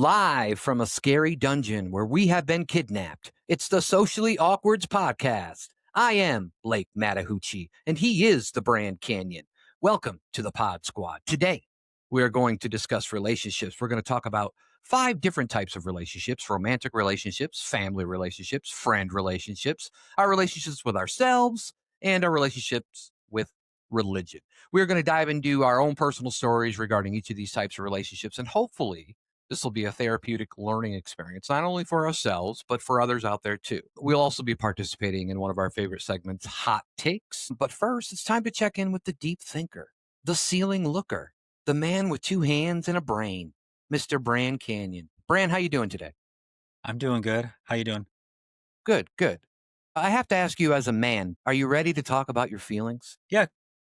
Live from a scary dungeon where we have been kidnapped, it's the Socially Awkwards podcast. I am Blake Mattahoochi, and he is the Brand Canyon. Welcome to the Pod Squad. Today, we are going to discuss relationships. We're going to talk about 5 different types of relationships: romantic relationships, family relationships, friend relationships, our relationships with ourselves, and our relationships with religion. We're going to dive into our own personal stories regarding each of these types of relationships, and hopefully, this will be a therapeutic learning experience, not only for ourselves, but for others out there too. We'll also be participating in one of our favorite segments, Hot Takes. But first, it's time to check in with the deep thinker, the ceiling looker, the man with 2 hands and a brain, Mr. Brand Canyon. Brand, how you doing today? I'm doing good. How you doing? Good, good. I have to ask you, as a man, are you ready to talk about your feelings? Yeah,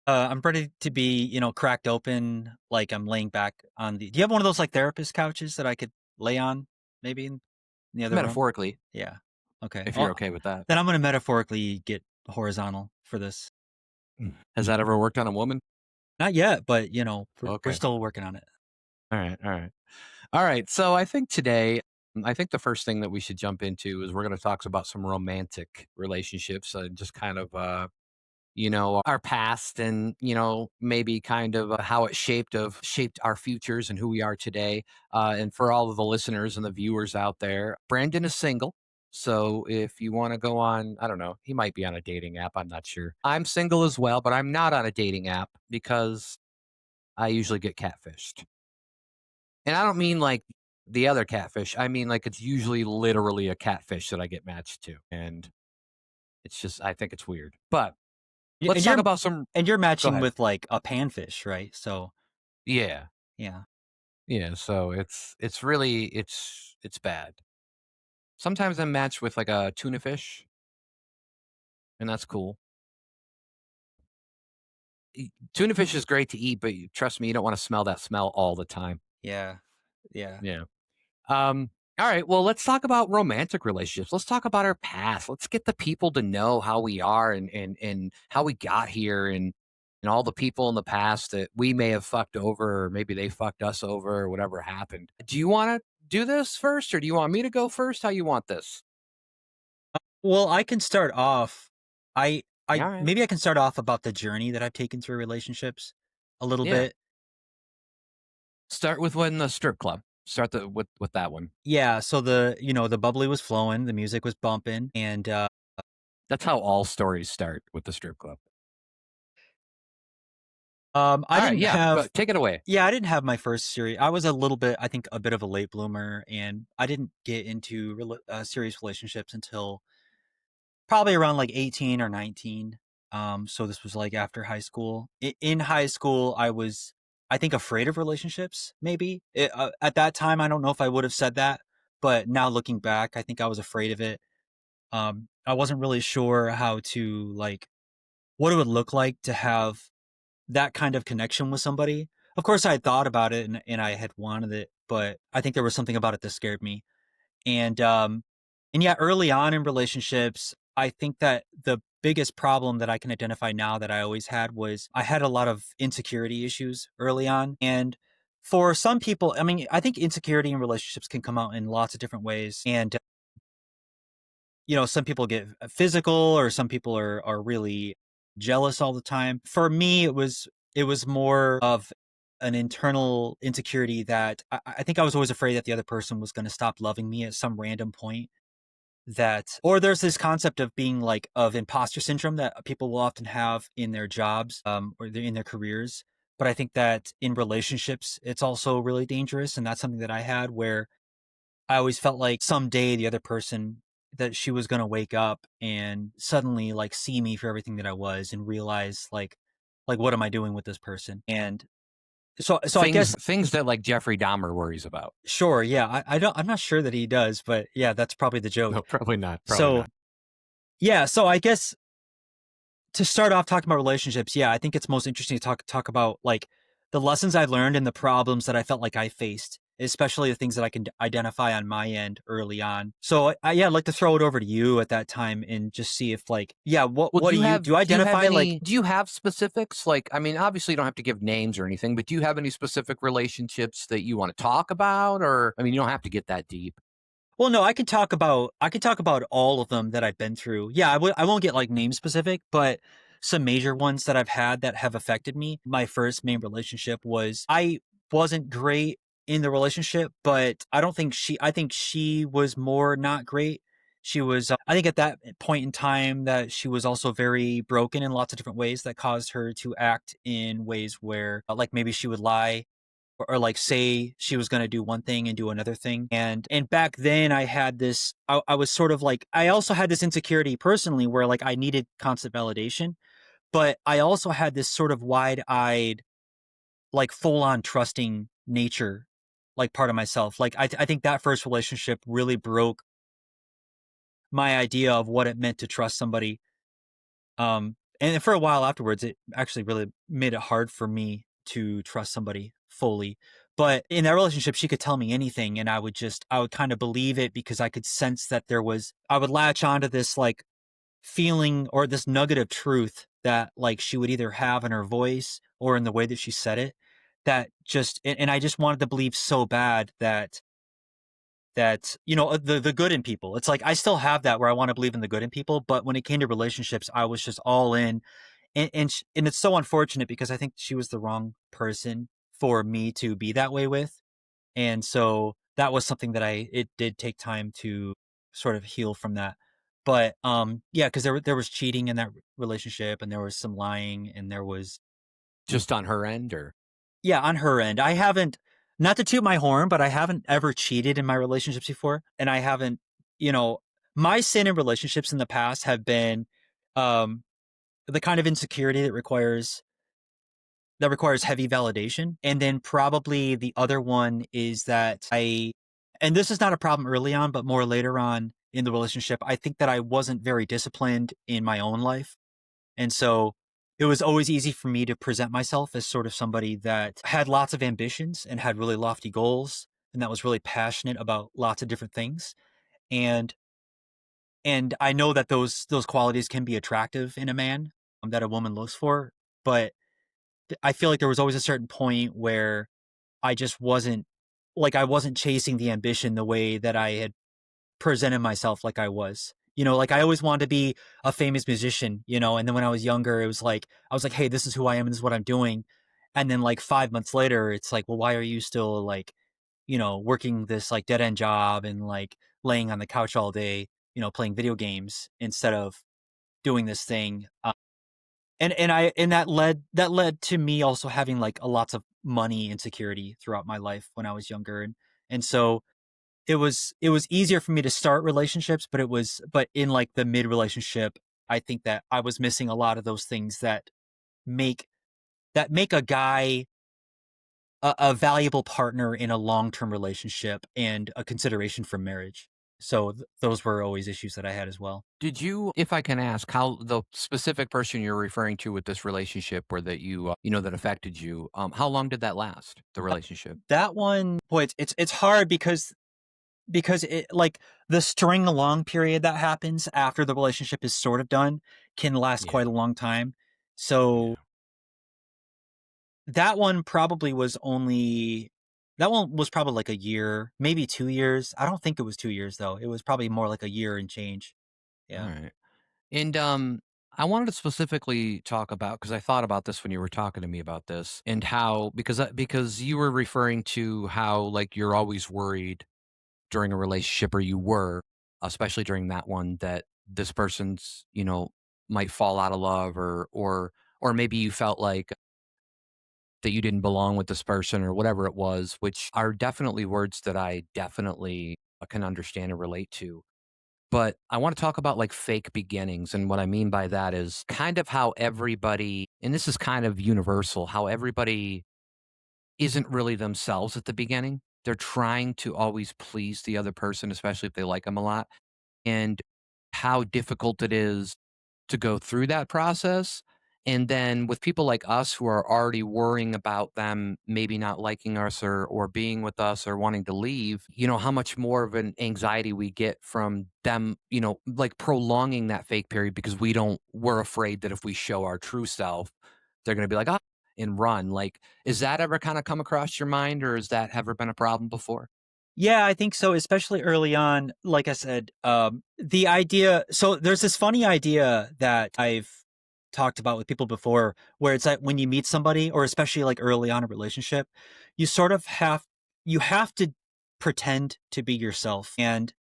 I'm ready to be, cracked open. Like I'm laying back on the. Do you have one of those like therapist couches that I could lay on, maybe in the other room? Metaphorically, Yeah. Okay. if you're Well, okay with that. then I'm going to metaphorically get horizontal for this. Has that ever worked on a woman? Not yet, but we're Okay. still working on it. All right. All right. All right. So I think today, I think the first thing that we should jump into is we're going to talk about some romantic relationships and just kind of, our past and, maybe kind of how it shaped our futures and who we are today. And for all of the listeners and the viewers out there, Brandon is single. So if you want to go on, I don't know, he might be on a dating app. I'm not sure. I'm single as well, but I'm not on a dating app because I usually get catfished. And I don't mean like the other catfish. I mean like it's usually literally a catfish that I get matched to. And it's just I think it's weird. But Yeah, let's talk about some. and you're Go matching ahead. with like a panfish, right? So Yeah. yeah. Yeah. So it's really it's bad. Sometimes I'm matched with like a tuna fish, and that's cool. Tuna fish is great to eat, but trust me, you don't want to smell that smell all the time. Yeah. Yeah. Yeah. Um, all right. Well, let's talk about romantic relationships. Let's talk about our past. Let's get the people to know how we are and how we got here and all the people in the past that we may have fucked over or maybe they fucked us over or whatever happened. Do you want to do this first or do you want me to go first? How you want this? Well, I can start off. I All right. maybe I can start off about the journey that I've taken through relationships a little Yeah. bit. Start with when the strip club. Start with that one. Yeah, so the bubbly was flowing, the music was bumping, and That's how all stories start with the strip club. I All right. didn't Yeah. have Take it away. yeah, I didn't have my first serious. I was a little bit, I think, a bit of a late bloomer, and I didn't get into serious relationships until probably around like 18 or 19. So this was like after high school. In high school, I was, I think, afraid of relationships. Maybe at that time, I don't know if I would have said that, but now looking back, I think I was afraid of it. I wasn't really sure how to like what it would look like to have that kind of connection with somebody. Of course, I had thought about it and I had wanted it, but I think there was something about it that scared me. And yeah, early on in relationships, I think that the biggest problem that I can identify now that I always had was I had a lot of insecurity issues early on. And for some people, I mean, I think insecurity in relationships can come out in lots of different ways. And some people get physical or some people are really jealous all the time. For me, it was more of an internal insecurity that I think I was always afraid that the other person was going to stop loving me at some random point. That or there's this concept of being like of imposter syndrome that people will often have in their jobs or in their careers. But I think that in relationships, it's also really dangerous. And that's something that I had where I always felt like someday the other person that she was going to wake up and suddenly like see me for everything that I was and realize like what am I doing with this person? And so I guess Things that like Jeffrey Dahmer worries about. sure, yeah, I'm not sure that he does, but yeah, that's probably the joke. No, probably not. Probably So not. yeah, so I guess to start off talking about relationships, yeah, I think it's most interesting to talk about like the lessons I learned and the problems that I felt like I faced especially the things that I can identify on my end early on. So yeah, I'd like to throw it over to you at that time and just see if like, yeah, Well, what do you identify like, do you have specifics? Like, I mean, obviously you don't have to give names or anything, but do you have any specific relationships that you want to talk about? Or, I mean, you don't have to get that deep. well, no, I can talk about all of them that I've been through. Yeah, I won't get like name specific, but some major ones that I've had that have affected me. My first main relationship was I wasn't great in the relationship, but I think she was more not great. She was I think at that point in time that she was also very broken in lots of different ways that caused her to act in ways where like maybe she would lie or like say she was going to do one thing and do another thing. And back then I had this I was sort of like I also had this insecurity personally where like I needed constant validation, but I also had this sort of wide-eyed like full-on trusting nature like part of myself. Like I think that first relationship really broke my idea of what it meant to trust somebody. And for a while afterwards, it actually really made it hard for me to trust somebody fully. But in that relationship, she could tell me anything, and I would kind of believe it because I could sense that I would latch onto this like feeling or this nugget of truth that like she would either have in her voice or in the way that she said it. And I just wanted to believe so bad that you know the good in people. It's like I still have that where I want to believe in the good in people, but when it came to relationships, I was just all in, and it's so unfortunate because I think she was the wrong person for me to be that way with, and so that was something that I it did take time to sort of heal from that. But yeah, because there was cheating in that relationship, and there was some lying, and there was Just on her end, or yeah, on her end. I haven't, not to toot my horn, but I haven't ever cheated in my relationships before. And I haven't, you know, my sin in relationships in the past have been um the kind of insecurity that requires heavy validation. And then probably the other one is that and this is not a problem early on, but more later on in the relationship, I think that I wasn't very disciplined in my own life. And so it was always easy for me to present myself as sort of somebody that had lots of ambitions and had really lofty goals and that was really passionate about lots of different things. And I know that those qualities can be attractive in a man that a woman looks for, but I feel like there was always a certain point where I just wasn't I wasn't chasing the ambition the way that I had presented myself like I was. You know, like I always wanted to be a famous musician, you know, and then when I was younger, it was like I was like, "Hey, this is who I am and this is what I'm doing." And then like 5 months later, it's like, "Well, why are you still like, you know, working this like dead end job and like laying on the couch all day, you know, playing video games instead of doing this thing?" And that led to me also having like a lots of money insecurity throughout my life when I was younger, and so it was easier for me to start relationships, but in like the mid relationship, I think that I was missing a lot of those things make make a guy a valuable partner in a long term relationship and a consideration for marriage. So those were always issues that I had as well. did you, if I can ask, how the specific person you're referring to with this relationship or that you know, that affected you, how long did that last, the relationship? That one, boy, it's hard because it like the string along period that happens after the relationship is sort of done can last Yeah. quite a long time. So Yeah. that one probably was only that one was probably like a year, maybe 2 years. I don't think it was 2 years though. It was probably more like a year and change. All Yeah. right. And I wanted to specifically talk about because I thought about this when you were talking to me about this and how because you were referring to how like you're always worried during a relationship or you were, especially during that one that this person's, you know, might fall out of love or maybe you felt like that you didn't belong with this person or whatever it was, which are definitely words that I definitely can understand and relate to. But I want to talk about like fake beginnings. And what I mean by that is kind of how everybody, and this is kind of universal, how everybody isn't really themselves at the beginning. They're trying to always please the other person, especially if they like them a lot, and how difficult it is to go through that process. And then with people like us who are already worrying about them maybe not liking us or being with us or wanting to leave, how much more of an anxiety we get from them, like prolonging that fake period because we're afraid that if we show our true self, they're going to be like, "Ah," and run. Like, is that ever kind of come across your mind or has that ever been a problem before? Yeah, I think so, especially early on. Like I said, the idea. So there's this funny idea that I've talked about with people before, where it's like when you meet somebody, or especially like early on in a relationship, you sort of you have to pretend to be yourself, and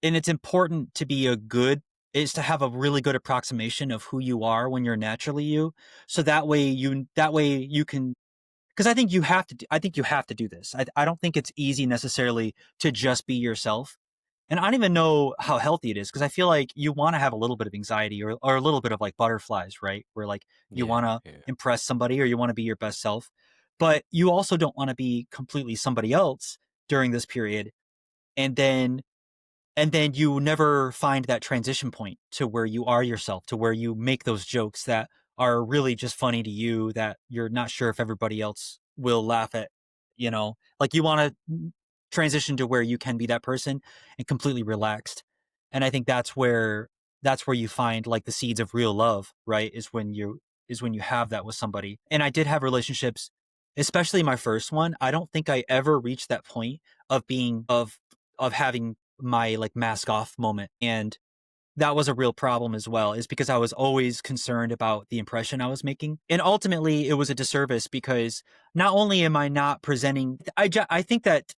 it's important to be a good is to have a really good approximation of who you are when you're naturally you, so that way you can, because I think you have to do this. I don't think it's easy necessarily to just be yourself. And I don't even know how healthy it is because I feel like you want to have a little bit of anxiety or a little bit of like butterflies, right? Where like you Yeah, want to yeah. impress somebody or you want to be your best self, but you also don't want to be completely somebody else during this period. And then you never find that transition point to where you are yourself, to where you make those jokes that are really just funny to you that you're not sure if everybody else will laugh at, like you want to transition to where you can be that person and completely relaxed. And I think that's where you find like the seeds of real love, right? Is when you have that with somebody. And I did have relationships, especially my first one. I don't think I ever reached that point of being of having my like mask off moment. And that was a real problem as well, is because I was always concerned about the impression I was making. And ultimately it was a disservice because not only am I not presenting, I think that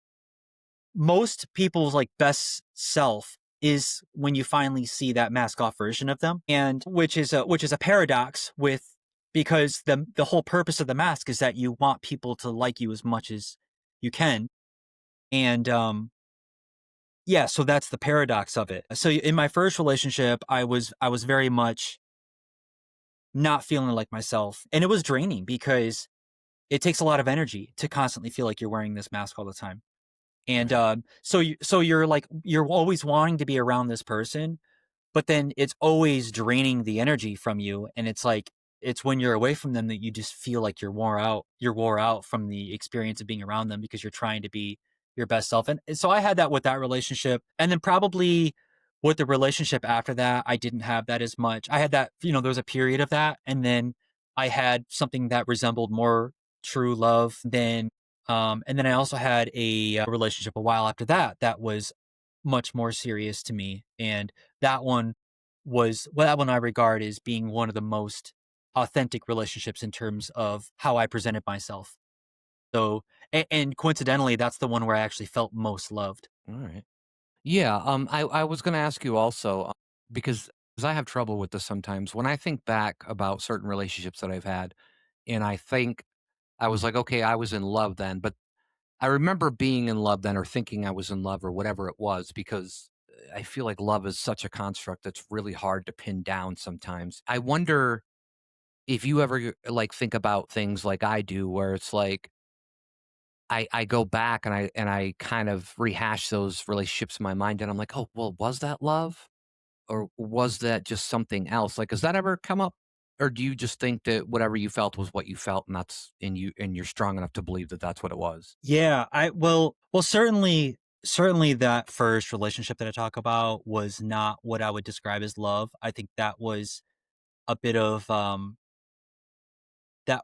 most people's like best self is when you finally see that mask off version of them, and which is a paradox with, because the whole purpose of the mask is that you want people to like you as much as you can. And yeah, so that's the paradox of it. So in my first relationship, I was very much not feeling like myself, and it was draining because it takes a lot of energy to constantly feel like you're wearing this mask all the time. And Right. so you're like you're always wanting to be around this person, but then it's always draining the energy from you, and it's like it's when you're away from them that you just feel like you're wore out from the experience of being around them because you're trying to be your best self. And so I had that with that relationship, and then probably with the relationship after that I didn't have that as much. I had that, there was a period of that, and then I had something that resembled more true love. And then I also had a relationship a while after that that was much more serious to me. And that one that one I regard as being one of the most authentic relationships in terms of how I presented myself. So, and coincidentally, that's the one where I actually felt most loved. All right. Yeah, I was gonna ask you also, because I have trouble with this sometimes. When I think back about certain relationships that I've had, and I think I was like, "Okay, I was in love then," but I remember being in love then or thinking I was in love or whatever it was because I feel like love is such a construct that's really hard to pin down sometimes. I wonder if you ever, like, think about things like I do where it's like I go back and I kind of rehash those relationships in my mind and I'm like, "Oh, well, was that love? Or was that just something else?" Like, has that ever come up? Or do you just think that whatever you felt was what you felt and you're strong enough to believe that that's what it was? Yeah, certainly that first relationship that I talk about was not what I would describe as love. I think that was a bit of that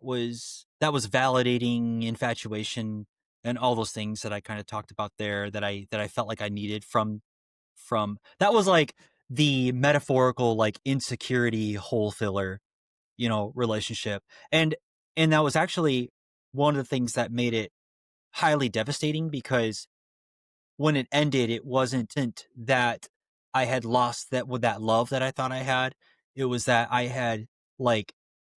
was validating infatuation and all those things that I kind of talked about there that I felt like I needed from that was like the metaphorical like insecurity hole filler, relationship. And that was actually one of the things that made it highly devastating because when it ended, it wasn't that I had lost that with that love that I thought I had. It was that I had like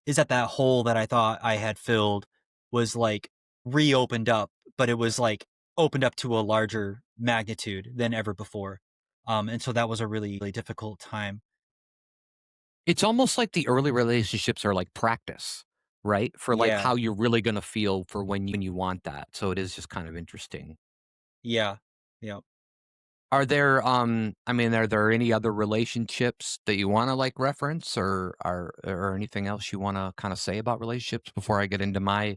is that hole that I thought I had filled was like reopened up, but it was like opened up to a larger magnitude than ever before. And so that was a really, really difficult time. It's almost like the early relationships are like practice, right? For like Yeah. how you're really gonna feel for when you want that. So it is just kind of interesting. Yeah. Yeah. are there any other relationships that you wanna, like, reference or anything else you wanna kinda say about relationships before I get into my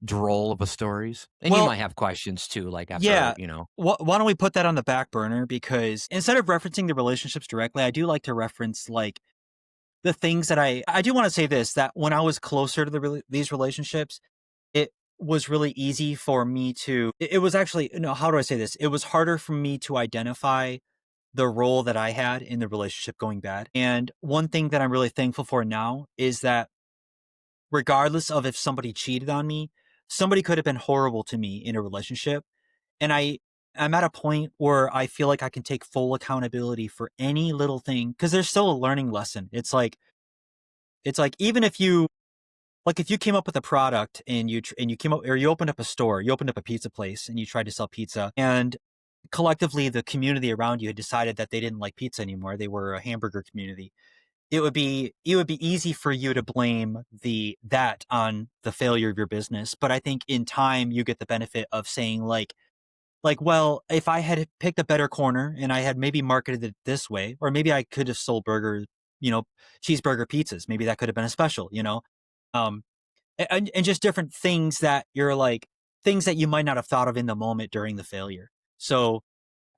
droll of a stories? And you Well, might have questions too, like, after, yeah. you know. Why don't we put that on the back burner? Because instead of referencing the relationships directly, I do like to reference like the things that I do want to say this, that when I was closer to these relationships, it was really easy for me to. It was actually no. How do I say this? It was harder for me to identify the role that I had in the relationship going bad. And one thing that I'm really thankful for now is that regardless of if somebody cheated on me, somebody could have been horrible to me in a relationship. And I'm at a point where I feel like I can take full accountability for any little thing because there's still a learning lesson. It's like even if you like if you came up with a product and you came up or you opened up a store, you opened up a pizza place and you tried to sell pizza and collectively the community around you had decided that they didn't like pizza anymore. They were a hamburger community. It would be easy for you to blame that on the failure of your business. But I think in time you get the benefit of saying well, if I had picked a better corner and I had maybe marketed it this way, or maybe I could have sold you know, cheeseburger pizzas. Maybe that could have been a special. Um, and just different things that you're like things that you might not have thought of in the moment during the failure. So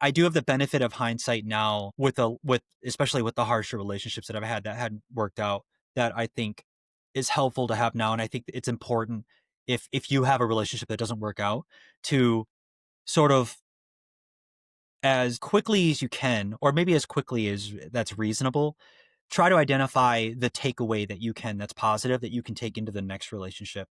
I do have the benefit of hindsight now with especially with the harsher relationships that I've had that hadn't worked out that I think is helpful to have now. And I think it's important if you have a relationship that doesn't work out to sort of as quickly as you can, or maybe as quickly as that's reasonable, try to identify the takeaway that you can that's positive that you can take into the next relationship.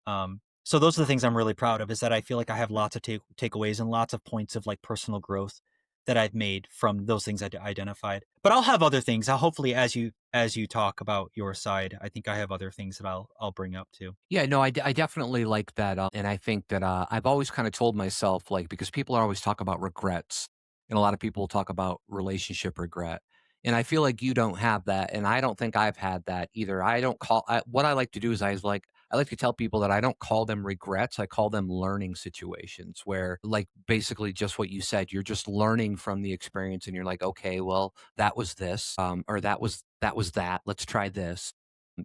So those are the things I'm really proud of is that I feel like I have lots of takeaways and lots of points of like personal growth that I've made from those things I identified. But I'll have other things. I'll hopefully as you talk about your side, I think I have other things that I'll bring up too. Yeah, no, I definitely like that, and I think that, I've always kinda told myself, like because people are always talk about regrets, and a lot of people talk about relationship regret, and I feel like you don't have that, and I don't think I've had that either. I don't call what I like to do is I like to tell people that I don't call them regrets, I call them learning situations where, like, basically just what you said, you're just learning from the experience, and you're like, "Okay, well, that was this, or that was that, let's try this,"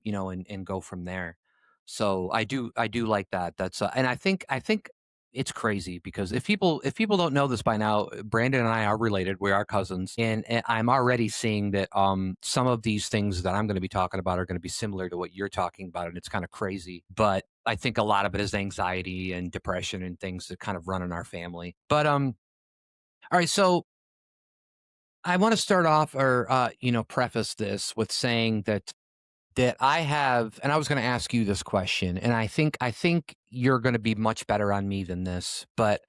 and go from there. So I do like that. That's and I think it's crazy because if people don't know this by now, Brandon and I are related. We are cousins, and I'm already seeing that some of these things that I'm going to be talking about are going to be similar to what you're talking about, and it's kind of crazy. But I think a lot of it is anxiety and depression and things that kind of run in our family. But all right, so I want to start off or preface this with saying that I have, and I was going to ask you this question, and I think you're going to be much better on me than this, but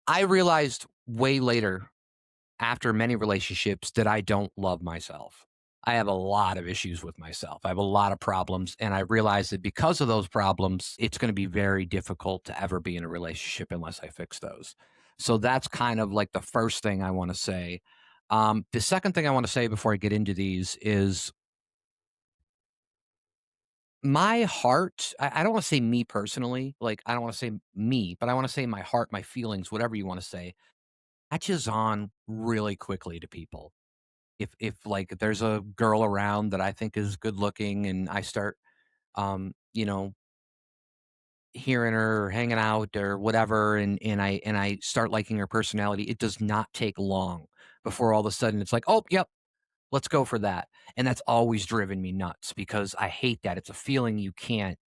I realized way later after many relationships that I don't love myself. I have a lot of issues with myself. I have a lot of problems, and I realized that because of those problems, it's going to be very difficult to ever be in a relationship unless I fix those. So that's kind of like the first thing I want to say. The second thing I want to say before I get into these is my heart, I don't wanna say me personally, like, I don't wanna say me, but I wanna say my heart, my feelings, whatever you wanna say, catches on really quickly to people. If, like, there's a girl around that I think is good looking and I start, um, you know, hearing her or hanging out or whatever, and I start liking her personality, it does not take long before all of a sudden it's like, "Oh, yep, let's go for that." And that's always driven me nuts because I hate that. It's a feeling you can't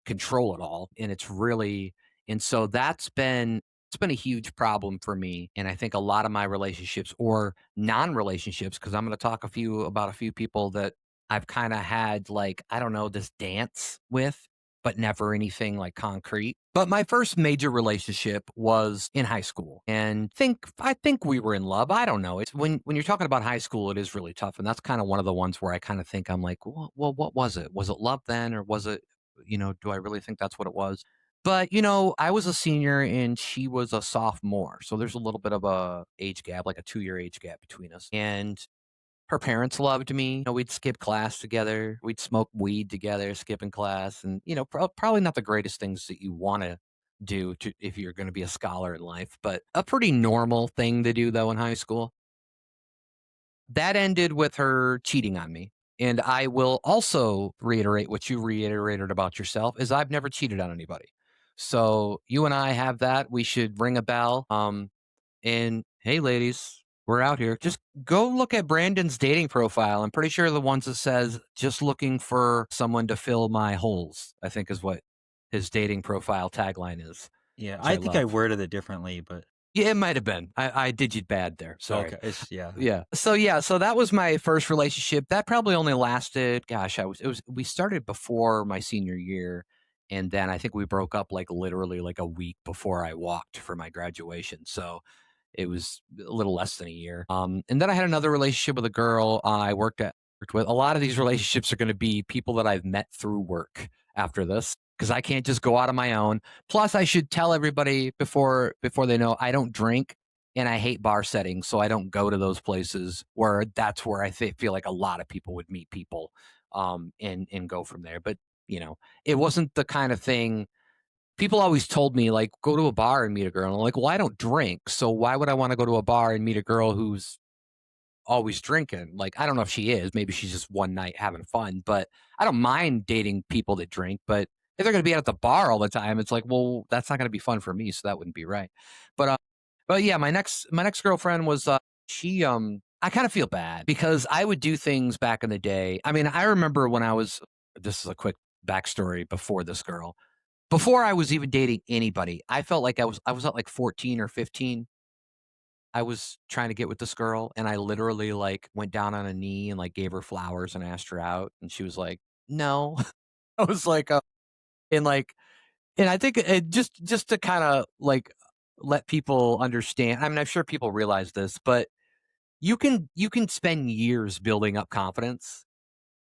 control at all. And it's really, and so it's been a huge problem for me. And I think a lot of my relationships or non-relationships, because I'm going to talk about a few people that I've kind of had like, I don't know, this dance with, but never anything like concrete. But my first major relationship was in high school. And I think we were in love. I don't know. It's when you're talking about high school, it is really tough. And that's kind of one of the ones where I kind of think I'm like, well, what was it? Was it love then or was it, do I really think that's what it was? But, I was a senior and she was a sophomore. So there's a little bit of a age gap, like a 2-year age gap between us. And her parents loved me. We'd skip class together. We'd smoke weed together, skipping class. And, probably not the greatest things that you want to do to, if you're going to be a scholar in life, but a pretty normal thing to do though in high school. That ended with her cheating on me. And I will also reiterate what you reiterated about yourself is I've never cheated on anybody. So you and I have that. We should ring a bell. And hey, ladies, we're out here. Just go look at Brandon's dating profile. I'm pretty sure the ones that says just looking for someone to fill my holes, I think is what his dating profile tagline is, Yeah, which I I think I love. worded it differently, but Yeah, it might have been. I did you bad there. Sorry. okay, it's yeah. Yeah. So that was my first relationship. That probably only lasted, gosh, we started before my senior year. And then I think we broke up like literally like a week before I walked for my graduation. So it was a little less than a year. And then I had another relationship with a girl I worked with. A lot of these relationships are going to be people that I've met through work after this because I can't just go out on my own. Plus, I should tell everybody before they know I don't drink and I hate bar settings, so I don't go to those places where that's where feel like a lot of people would meet people, and go from there. But it wasn't the kind of thing people always told me like go to a bar and meet a girl. And I'm like, well, I don't drink, so why would I want to go to a bar and meet a girl who's always drinking? Like, I don't know if she is. Maybe she's just one night having fun. But I don't mind dating people that drink. But if they're going to be at the bar all the time, it's like, well, that's not going to be fun for me. So that wouldn't be right. But but yeah, my next girlfriend was she I kind of feel bad because I would do things back in the day. I mean, I remember when I was this is a quick backstory before this girl. Before I was even dating anybody, I felt like I was at like 14 or 15. I was trying to get with this girl and I literally like went down on a knee and like gave her flowers and asked her out and she was like, "No." I was like, and like and I think it just to kind of like let people understand. I mean, I'm sure people realize this, but you can spend years building up confidence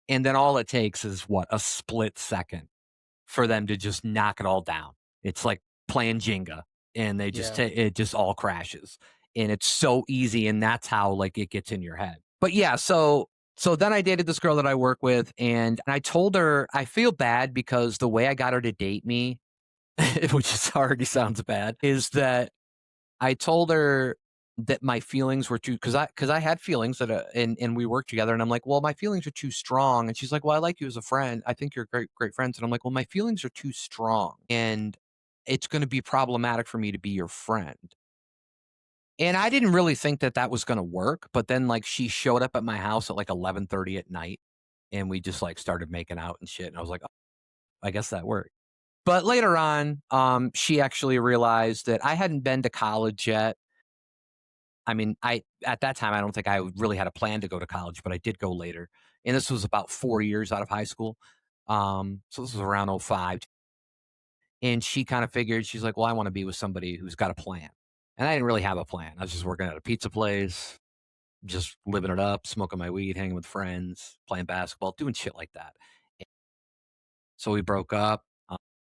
and then all it takes is what? A split second for them to just knock it all down. It's like playing Jenga and they just Yeah. it just all crashes. And it's so easy and that's how like it gets in your head. But yeah, so then I dated this girl that I work with and I told her I feel bad because the way I got her to date me, which is already sounds bad, is that I told her that my feelings were too because I had feelings that and we worked together and I'm like, well, my feelings are too strong. And she's like, well, I like you as a friend. I think you're great friends. And I'm like, well, my feelings are too strong and it's going to be problematic for me to be your friend. And I didn't really think that that was going to work. But then like she showed up at my house at like 11:30 at night and we just like started making out and shit. And I was like, oh, I guess that worked. But later on, she actually realized that I hadn't been to college yet. I mean, I at that time, I don't think I really had a plan to go to college, but I did go later. And this was about 4 years out of high school. So this was around '05. And she kind of figured, she's like, well, I want to be with somebody who's got a plan. And I didn't really have a plan. I was just working at a pizza place, just living it up, smoking my weed, hanging with friends, playing basketball, doing shit like that. So we broke up.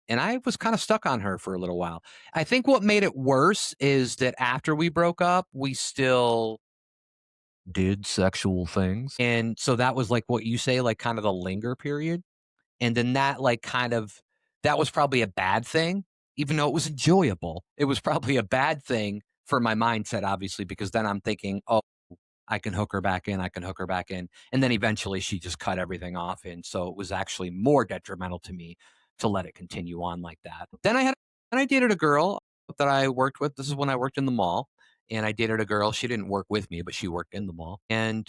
And I was kind of stuck on her for a little while. I think what made it worse is that after we broke up, we still did sexual things. And so that was like what you say, like kind of the linger period. And then that like kind of that was probably a bad thing, even though it was enjoyable. It was probably a bad thing for my mindset, obviously, because then I'm thinking, oh, I can hook her back in, I can hook her back in. And then eventually she just cut everything off. And so it was actually more detrimental to me to let it continue on like that. Then I dated a girl that I worked with. This is when I worked in the mall. And I dated a girl. She didn't work with me, but she worked in the mall. And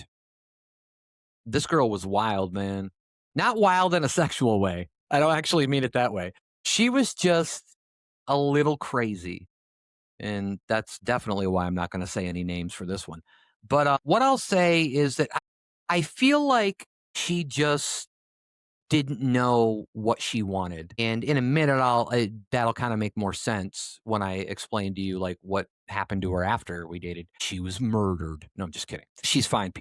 this girl was wild, man. Not wild in a sexual way. I don't actually mean it that way. She was just a little crazy. And that's definitely why I'm not going to say any names for this one. But what I'll say is that I feel like she just didn't know what she wanted. And in a minute, that'll kind of make more sense when I explain to you like what happened to her after we dated. She was murdered. No, I'm just kidding. She's fine.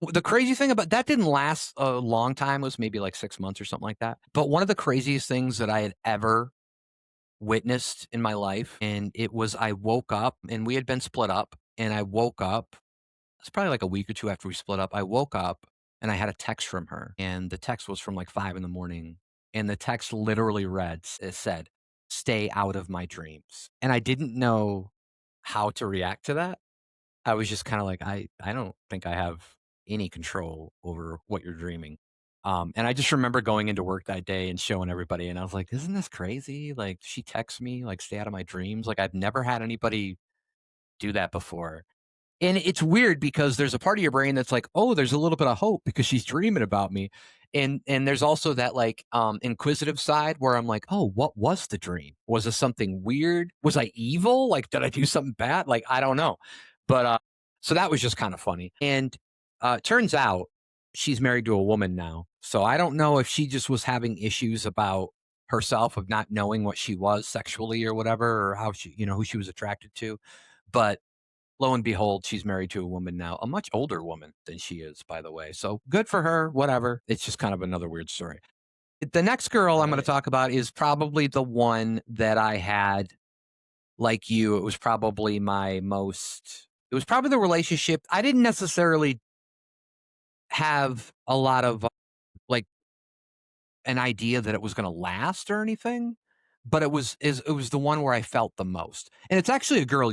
The crazy thing about that didn't last a long time. It was maybe like 6 months or something like that. But one of the craziest things that I had ever witnessed in my life, and it was I woke up and we had been split up, and I woke up. It's probably like a week or two after we split up. I woke up and I had a text from her, and the text was from like 5 in the morning, and the text literally read, it said, stay out of my dreams. And I didn't know how to react to that. I was just kind of like, I don't think I have any control over what you're dreaming. And I just remember going into work that day and showing everybody, and I was like, isn't this crazy? Like, she texts me, like, stay out of my dreams. Like, I've never had anybody do that before. And it's weird because there's a part of your brain that's like, "Oh, there's a little bit of hope because she's dreaming about me." And there's also that, like, inquisitive side where I'm like, "Oh, what was the dream? Was it something weird? Was I evil? Like, did I do something bad? Like, I don't know." But, so that was just kinda funny. And, turns out she's married to a woman now. So I don't know if she just was having issues about herself of not knowing what she was sexually or whatever, or how she who she was attracted to. But lo and behold, she's married to a woman now, a much older woman than she is, by the way. So good for her, whatever. It's just kind of another weird story. The next girl I'm going to Right. talk about is probably the one that I had, like you. It was probably it was probably the relationship. I didn't necessarily have a lot of like an idea that it was going to last or anything, but it was the one where I felt the most. And it's actually a girl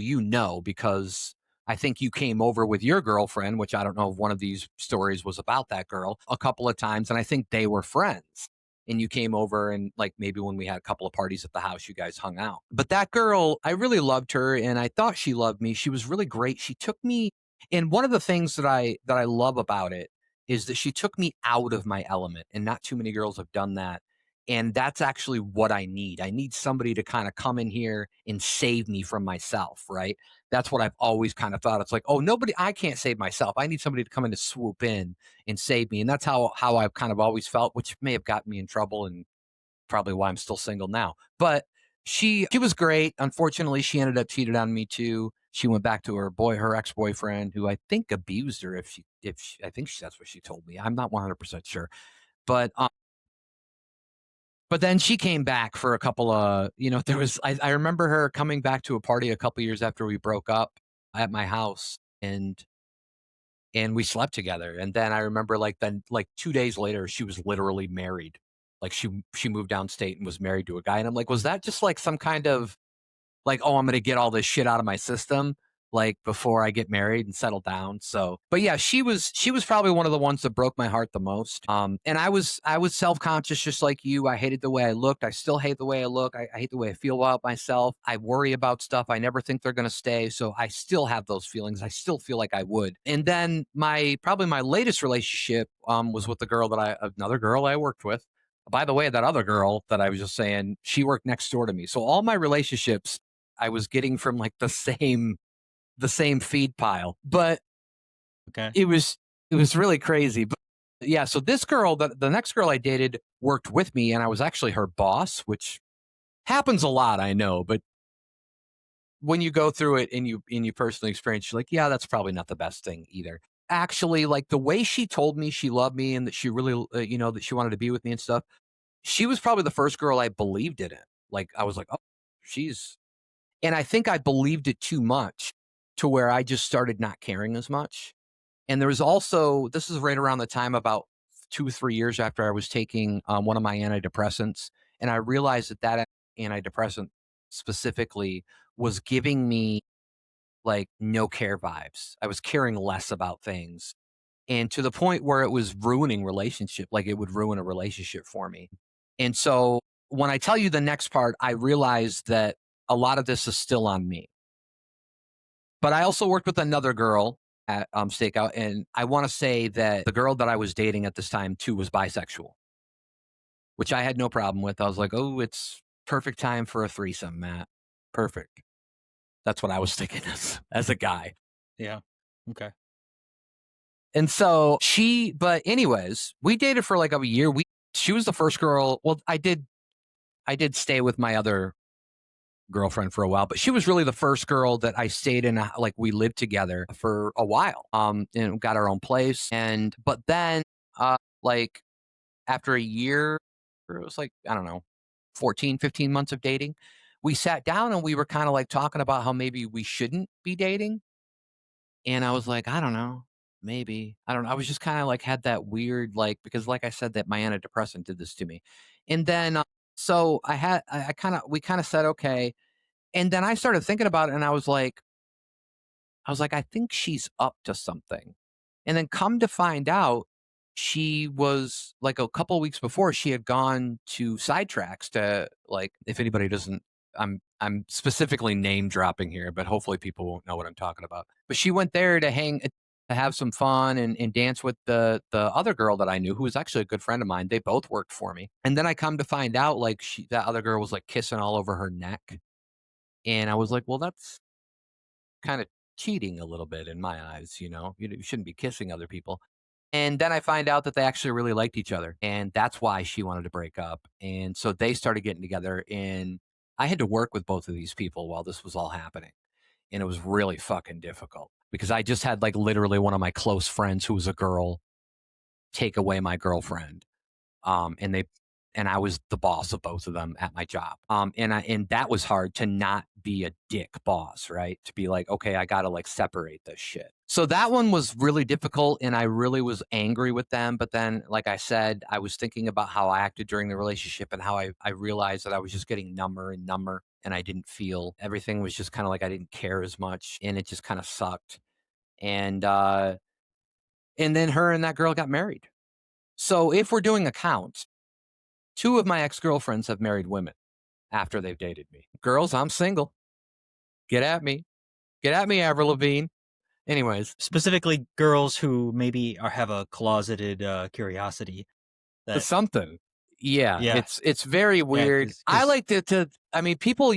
because I think you came over with your girlfriend, which I don't know if one of these stories was about that girl a couple of times, and I think they were friends. And you came over and like maybe when we had a couple of parties at the house, you guys hung out. But that girl, I really loved her and I thought she loved me. She was really great. She took me and one of the things that I love about it is that she took me out of my element, and not too many girls have done that. And that's actually what I need. I need somebody to kind of come in here and save me from myself, right? That's what I've always kind of thought. It's like, oh, I can't save myself. I need somebody to come in to swoop in and save me. And that's how I've kind of always felt, which may have gotten me in trouble and probably why I'm still single now. But she was great. Unfortunately, she ended up cheated on me too. She went back to her ex-boyfriend, who I think abused her. I think that's what she told me. I'm not 100% sure. But but then she came back for a couple of, there was I remember her coming back to a party a couple years after we broke up at my house, and we slept together. And then I remember then like 2 days later, she was literally married. Like she moved downstate and was married to a guy. And I'm like, was that just like some kind of like, oh, I'm gonna get all this shit out of my system like before I get married and settle down. So, but yeah, she was probably one of the ones that broke my heart the most. And I was self conscious just like you. I hated the way I looked. I still hate the way I look. I hate the way I feel about myself. I worry about stuff. I never think they're gonna stay. So I still have those feelings. I still feel like I would. And then my latest relationship was with another girl I worked with. By the way, that other girl that I was just saying, she worked next door to me. So all my relationships I was getting from like the same feed pile. But Okay. it was it was really crazy. But yeah, so this girl, the next girl I dated worked with me and I was actually her boss, which happens a lot, I know, but when you go through it and you personally experience, you're like, yeah, that's probably not the best thing either. Actually, like the way she told me she loved me and that she really, that she wanted to be with me and stuff, she was probably the first girl I believed it in. Like I was like, oh, she's and I think I believed it too much to where I just started not caring as much. And there was also this is right around the time about 2 or 3 years after I was taking, one of my antidepressants, and I realized that antidepressant specifically was giving me, like, no care vibes. I was caring less about things, and to the point where it was ruining relationship, like, it would ruin a relationship for me. And so, when I tell you the next part, I realized that a lot of this is still on me. But I also worked with another girl at, Stakeout, and I wanna say that the girl that I was dating at this time too was bisexual, which I had no problem with. I was like, "Oh, it's perfect time for a threesome, Matt. Perfect." That's what I was thinking as a guy. Yeah. Okay. And so but anyways, we dated for like a year. She was the first girl. Well, I did stay with my other girlfriend for a while, but she was really the first girl that I stayed in. Like we lived together for a while, and got our own place. And but then, like after a year, or it was like I don't know, 14, 15 months of dating, we sat down and we were kind of like talking about how maybe we shouldn't be dating. And I was like, I don't know, maybe I don't know. I was just kind of like had that weird like because like I said that my antidepressant did this to me, and then. So we kind of said, okay. And then I started thinking about it and I think she's up to something. And then come to find out, she was like a couple weeks before she had gone to Sidetracks to like, if anybody doesn't, I'm specifically name dropping here, but hopefully people won't know what I'm talking about. But she went there to to have some fun and dance with the other girl that I knew who was actually a good friend of mine. They both worked for me. And then I come to find out like that other girl was like kissing all over her neck. And I was like, well, that's kind of cheating a little bit in my eyes, you know. You shouldn't be kissing other people. And then I find out that they actually really liked each other, and that's why she wanted to break up. And so they started getting together, and I had to work with both of these people while this was all happening. And it was really fucking difficult because I just had like literally one of my close friends who was a girl take away my girlfriend, and they and I was the boss of both of them at my job. And that was hard to not be a dick boss, right? To be like, okay, I got to like separate this shit. So that one was really difficult and I really was angry with them. But then, like I said, I was thinking about how I acted during the relationship and how I realized that I was just getting number and number and I didn't feel everything was just kind of like I didn't care as much and it just kind of sucked. And, uh, and then her and that girl got married. So if we're doing accounts, two of my ex-girlfriends have married women after they've dated me. Girls, I'm single. Get at me. Get at me, Avril Lavigne. Anyways, Specifically, girls who maybe have a closeted curiosity. That something. Yeah, yeah, it's very yeah, weird. I because like to I mean, people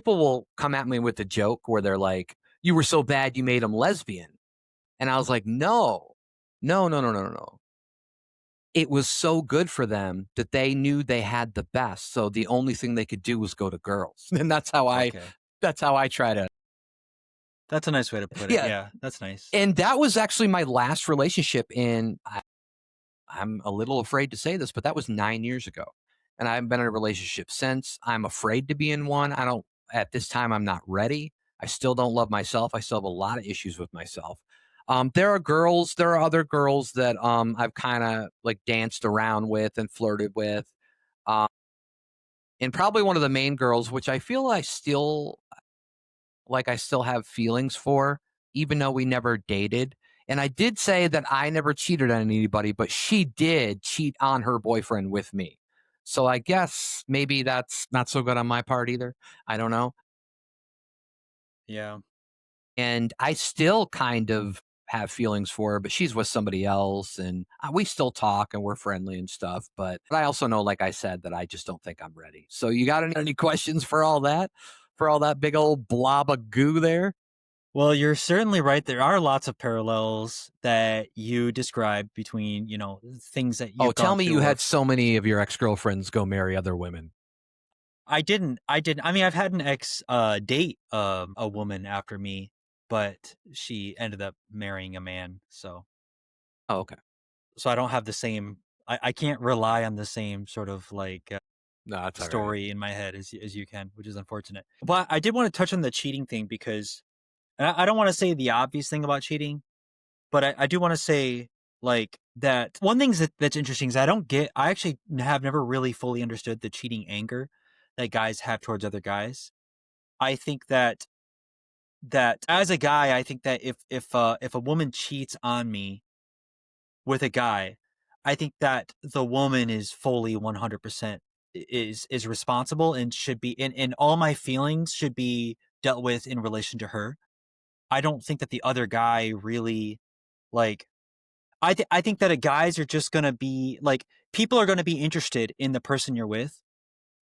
will come at me with a joke where they're like, "You were so bad you made them lesbian." And I was like, "No. No, no, no, no, no, no. It was so good for them that they knew they had the best. So the only thing they could do was go to girls." And okay, that's how I try to. that's a nice way to put it. Yeah. Yeah, that's nice. And that was actually my last relationship in I'm a little afraid to say this, but that was 9 years ago. And I haven't been in a relationship since. I'm afraid to be in one. I don't at this time I'm not ready. I still don't love myself. I still have a lot of issues with myself. There are other girls that I've kind of like danced around with and flirted with. Um, and probably one of the main girls, which I feel I still have feelings for, even though we never dated. And I did say that I never cheated on anybody, but she did cheat on her boyfriend with me. So I guess maybe that's not so good on my part either. I don't know. Yeah. And I still kind of have feelings for her, but she's with somebody else and we still talk and we're friendly and stuff. But I also know, like I said, that I just don't think I'm ready. So you got any questions for all that? For all that big old blob of goo there? Well, you're certainly right. There are lots of parallels that you described between, things that Oh, you've tell gone me through you or had so many of your ex-girlfriends go marry other women. I didn't. I mean, I've had an ex date a woman after me, but she ended up marrying a man. Oh, okay. So I don't have the same I can't rely on the same sort of like No, that's all right. story in my head as you can, which is unfortunate. But I did want to touch on the cheating thing because and I don't want to say the obvious thing about cheating, but I do want to say like that one thing that's interesting is I actually have never really fully understood the cheating anger that guys have towards other guys. I think that as a guy, I think that if a woman cheats on me with a guy, I think that the woman is fully 100% is responsible and should be and all my feelings should be dealt with in relation to her. I don't think that the other guy really like I think that guys are just going to be like people are going to be interested in the person you're with,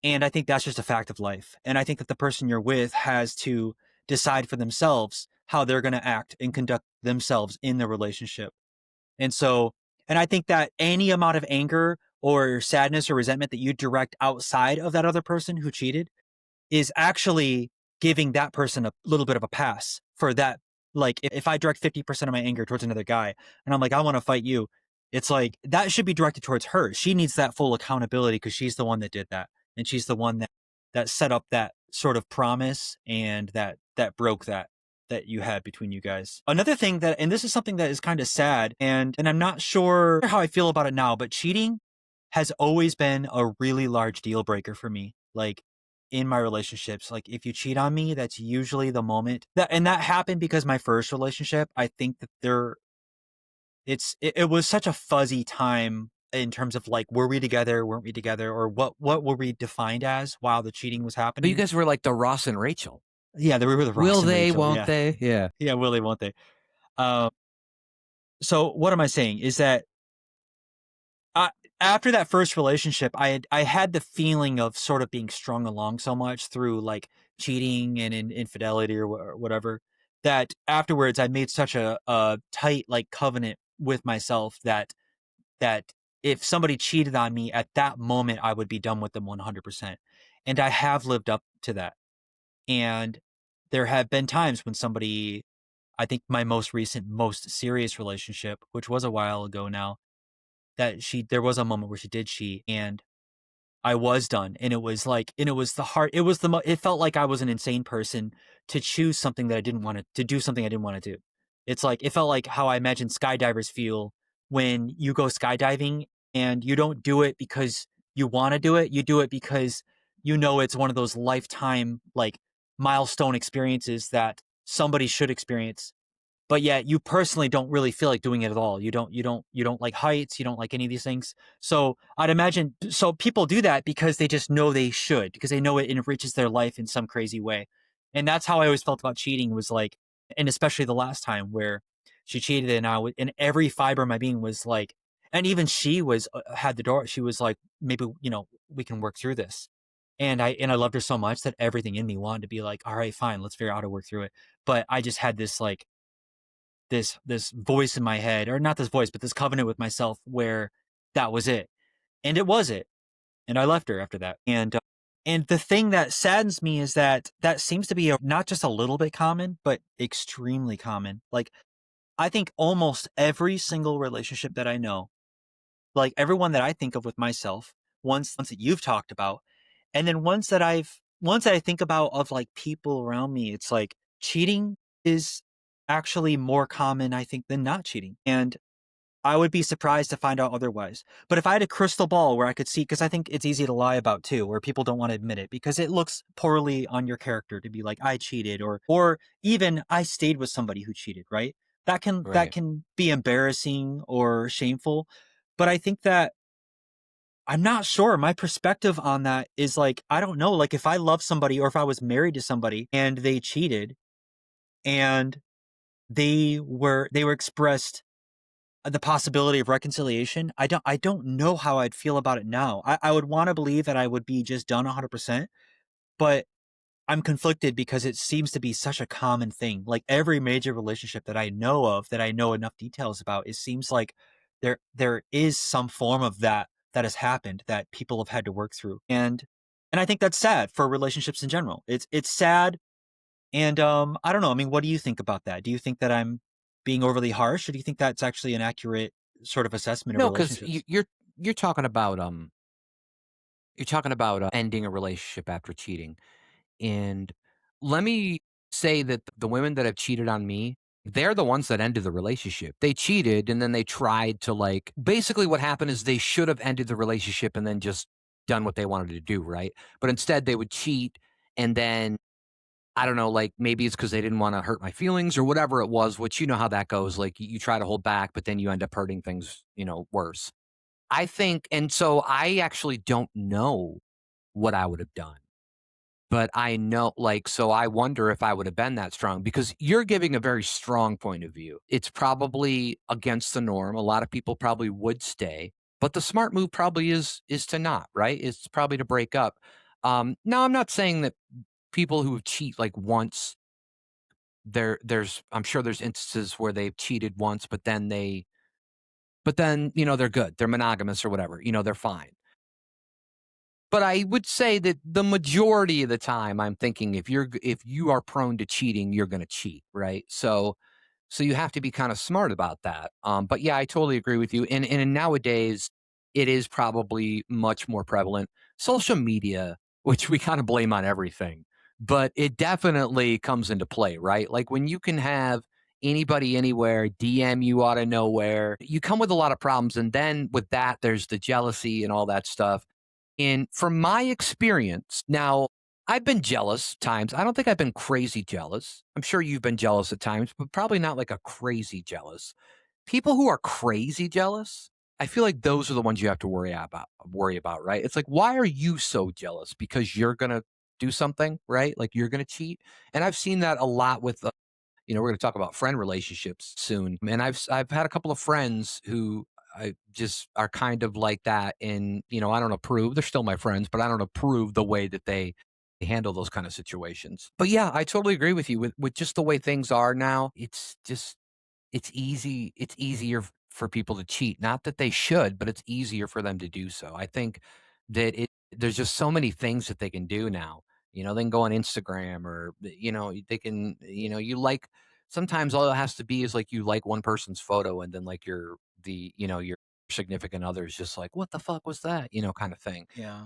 and I think that's just a fact of life. And I think that the person you're with has to decide for themselves how they're going to act and conduct themselves in the relationship. And so, and I think that any amount of anger or sadness or resentment that you direct outside of that other person who cheated is actually giving that person a little bit of a pass for that. Like, if I direct 50% of my anger towards another guy and I'm like, I want to fight you, it's like that should be directed towards her. She needs that full accountability because she's the one that did that. And she's the one that set up that sort of promise and that broke that you had between you guys. Another thing and this is something that is kind of sad and I'm not sure how I feel about it now, but cheating has always been a really large deal breaker for me. Like in my relationships, like if you cheat on me, that's usually the moment and that happened because my first relationship, I think that it was such a fuzzy time in terms of like, were we together, weren't we together, or what were we defined as while the cheating was But you happening? guys were like the Ross and Rachel. Yeah, they were the Will Ross and they? Rachel. Won't Yeah, they? Yeah. yeah, will they, won't they? Um, so what am I saying is that I, after that first relationship, I had the feeling of sort of being strung along so much through like cheating and infidelity or whatever that afterwards I made such a tight like covenant with myself that if somebody cheated on me at that moment, I would be done with them 100%. And I have lived up to that. And there have been times when somebody, I think my most recent, most serious relationship, which was a while ago now, there was a moment where she did cheat and I was done, and it was like and it was the heart it was the mo it felt like I was an insane person to choose something that I didn't wanna to do something I didn't wanna do. It's like it felt like how I imagine skydivers feel when you go skydiving and you don't do it because you wanna do it, you do it because you know it's one of those lifetime, like, milestone experiences that somebody should experience, but yet you personally don't really feel like doing it at all. You don't like heights, you don't like any of these things. So I'd imagine so people do that because they just know they should, because they know it enriches their life in some crazy way. And that's how I always felt about cheating was like, and especially the last time where she cheated and and every fiber of my being was like, and even she was had the door. She was like, maybe, we can work through this. And I loved her so much that everything in me wanted to be like, all right, fine, let's figure out how to work through it. But I just had this like this voice in my head, or not this voice, but this covenant with myself where that was it. And it was it. And I left her after that. And the thing that saddens me is that that seems to be not just a little bit common, but extremely common. Like I think almost every single relationship that I know, like everyone that I think of with myself, ones that you've talked about, and then ones that I think about of like people around me, it's like cheating is actually more common, I think, than not cheating. And I would be surprised to find out otherwise. But if I had a crystal ball where I could see, because I think it's easy to lie about too, where people don't want to admit it because it looks poorly on your character to be like, I cheated, or even I stayed with somebody who cheated, right? That Right. can be embarrassing or shameful. But I think that I'm not sure. My perspective on that is like, I don't know. Like if I love somebody or if I was married to somebody and they cheated and they were expressed the possibility of reconciliation, I don't know how I'd feel about it now. I would want to believe that I would be just done 100%, but I'm conflicted because it seems to be such a common thing. Like every major relationship that I know of, that I know enough details about, it seems like there is some form of that has happened that people have had to work through. And I think that's sad for relationships in general. It's sad. And I don't know. I mean, what do you think about that? Do you think that I'm being overly harsh, or do you think that's actually an accurate sort of assessment of No, because relationships? you're talking about ending a relationship after cheating. And let me say that the women that have cheated on me, they're the ones that ended the relationship. They cheated and then they tried to like basically what happened is they should have ended the relationship and then just done what they wanted to do, right? But instead they would cheat and then I don't know, like maybe it's because they didn't want to hurt my feelings or whatever it was, which you know how that goes. Like you try to hold back, but then you end up hurting things, worse. I think, and so I actually don't know what I would have done. But I know, like, so I wonder if I would have been that strong because you're giving a very strong point of view. It's probably against the norm. A lot of people probably would stay, but the smart move probably is to not, right? It's probably to break up. Now I'm not saying that people who cheat like once, there's I'm sure there's instances where they've cheated once, but then, they're good. They're monogamous or whatever. They're fine. But I would say that the majority of the time, I'm thinking if you are prone to cheating, you're going to cheat, right? So you have to be kind of smart about that. But yeah, I totally agree with you. And nowadays, it is probably much more prevalent. Social media, which we kind of blame on everything, but it definitely comes into play, right? Like when you can have anybody anywhere, DM you out of nowhere. You come with a lot of problems. And then with that, there's the jealousy and all that stuff. And from my experience, now I've been jealous times. I don't think I've been crazy jealous. I'm sure you've been jealous at times, but probably not like a crazy jealous. People who are crazy jealous, I feel like those are the ones you have to worry about, right? It's like, why are you so jealous? Because you're gonna do something, right? Like you're gonna cheat. And I've seen that a lot with we're going to talk about friend relationships soon. And I've had a couple of friends who I just are kind of like that. And, I don't approve. They're still my friends, but I don't approve the way that they handle those kind of situations. But yeah, I totally agree with you with just the way things are now. It's easy. It's easier for people to cheat. Not that they should, but it's easier for them to do so. I think that there's just so many things that they can do now. They can go on Instagram or they can, sometimes all it has to be is like you like one person's photo and then like your significant other is just like, what the fuck was that? Kind of thing. Yeah.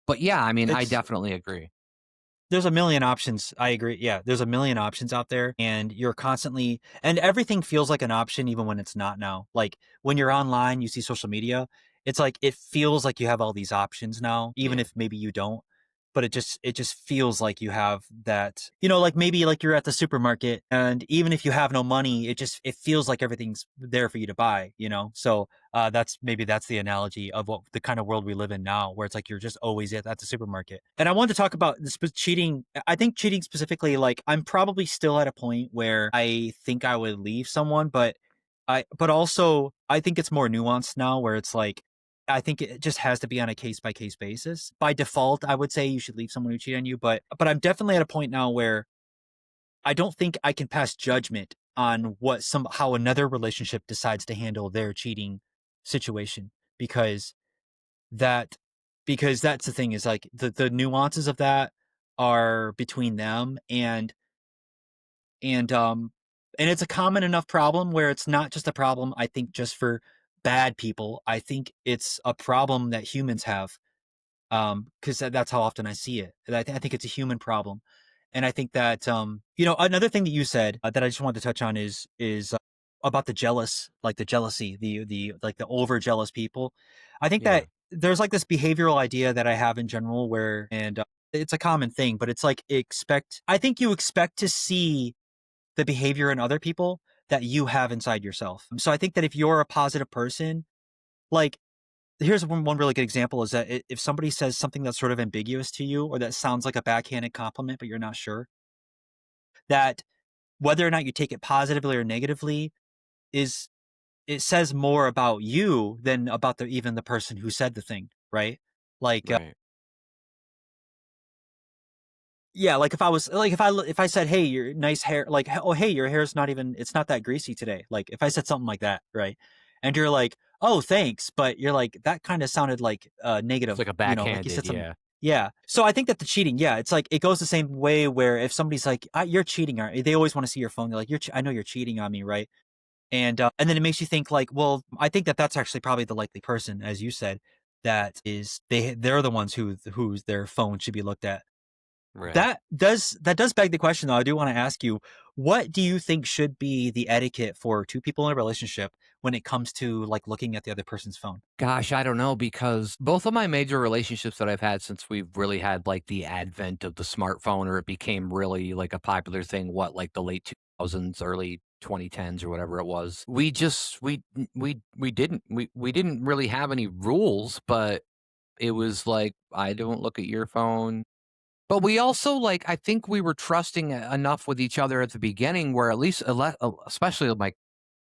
But yeah, I mean, I It's definitely agree. There's a million options. I agree. Yeah, there's a million options out there, and you're constantly and everything feels like an option even when it's not now. Like when you're online, you see social media, it's like it feels like you have all these options now, even Yeah. if maybe you don't. But it just feels like you have that, like maybe like you're at the supermarket and even if you have no money, it feels like everything's there for you to buy. So that's the analogy of what the kind of world we live in now, where it's like you're just always at the supermarket. And I wanted to talk about this cheating. I think cheating specifically, like I'm probably still at a point where I think I would leave someone, but also I think it's more nuanced now, where it's like I think it just has to be on a case by case basis. By default, I would say you should leave someone who cheated on you, but I'm definitely at a point now where I don't think I can pass judgment on how another relationship decides to handle their cheating situation, because that that's the thing, is like the nuances of that are between them, and um and it's a common enough problem where it's not just a problem, I think, just for bad people. I think it's a problem that humans have, because that's how often I see it. And I think it's a human problem, and I think that another thing that you said, that I just wanted to touch on is about the jealousy, the like the over jealous people. I think Yeah. that there's like this behavioral idea that I have in general, where and it's a common thing, but it's like I think you expect to see the behavior in other people that you have inside yourself. So I think that if you're a positive person, like here's one really good example, is that if somebody says something that's sort of ambiguous to you, or that sounds like a backhanded compliment, but you're not sure, that whether or not you take it positively or negatively is it says more about you than about even the person who said the thing, right? Like, Right. yeah, like if I said, "Hey, your nice hair," like, "Oh, hey, your hair's not even it's not that greasy today." Like if I said something like that, right? And you're like, "Oh, thanks," but you're like, that kind of sounded like It's negative, like a like you backhanded. said something. Yeah. Yeah. So I think that the cheating, yeah, it's like it goes the same way, where if somebody's like, "You're cheating," aren't you?" They always want to see your phone. They're like, I know you're cheating on me, right? And then it makes you think like, well, I think that that's actually probably the likely person, as you said, that is they're the ones whose their phone should be looked at. Right. That does beg the question, though. I do want to ask you, what do you think should be the etiquette for two people in a relationship when it comes to like looking at the other person's phone? Gosh, I don't know because both of my major relationships that I've had since we've really had like the advent of the smartphone or it became really like a popular thing, like the late 2000s, early 2010s or whatever it was. We just we didn't really have any rules, but it was like I don't look at your phone. But we also like I think we were trusting enough with each other at the beginning where at least especially like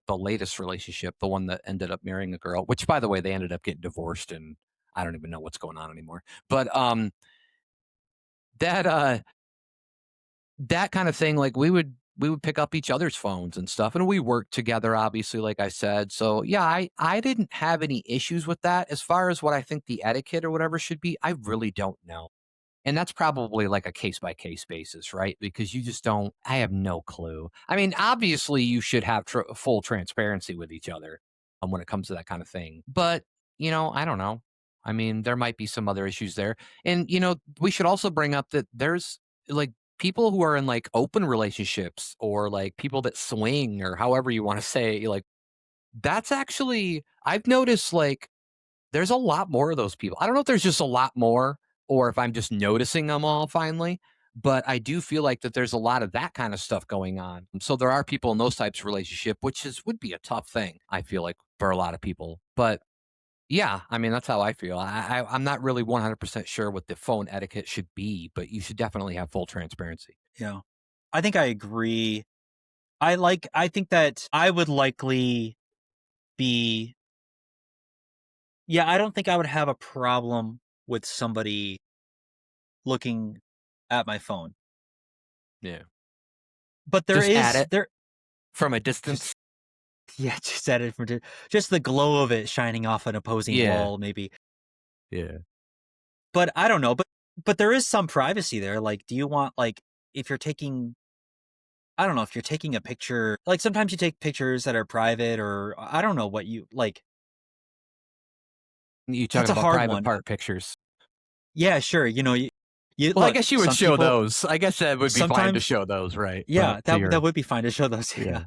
the latest relationship, the one that ended up marrying a girl, which by the way, they ended up getting divorced and I don't even know what's going on anymore. But that that kind of thing, like we would pick up each other's phones and stuff and we worked together obviously like I said. So yeah, I didn't have any issues with that. As far as what I think the etiquette or whatever should be, I really don't know. And that's probably like a case by case basis, right? Because you just don't, I have no clue. I mean, obviously, you should have full transparency with each other when it comes to that kind of thing. But, I don't know. I mean, there might be some other issues there. And, we should also bring up that there's like people who are in like open relationships or like people that swing or however you want to say it, like that's actually I've noticed like there's a lot more of those people. I don't know if there's just a lot more or if I'm just noticing them all finally, but I do feel like that there's a lot of that kind of stuff going on. So there are people in those types of relationship, which is would be a tough thing, I feel like, for a lot of people. But yeah, I mean, that's how I feel. I'm not really 100% sure what the phone etiquette should be, but you should definitely have full transparency. Yeah. I think I agree. I think that I would likely be yeah, I don't think I would have a problem with somebody looking at my phone. Yeah. But there Just at is it there from a just distance. yeah, just at it for just the glow of it shining off an opposing Yeah. wall, maybe. Yeah. But I don't know, but there is some privacy there. Like, do you want like if you're taking I don't know, if you're taking a picture, like sometimes you take pictures that are private or I don't know what you like. You That's talking a about hard private one. part pictures. Yeah, sure. You Well, I look, guess you would some show people those. I guess that would be fine to sometimes show those, right? But yeah, to that your would be fine to show those. Yeah. yeah.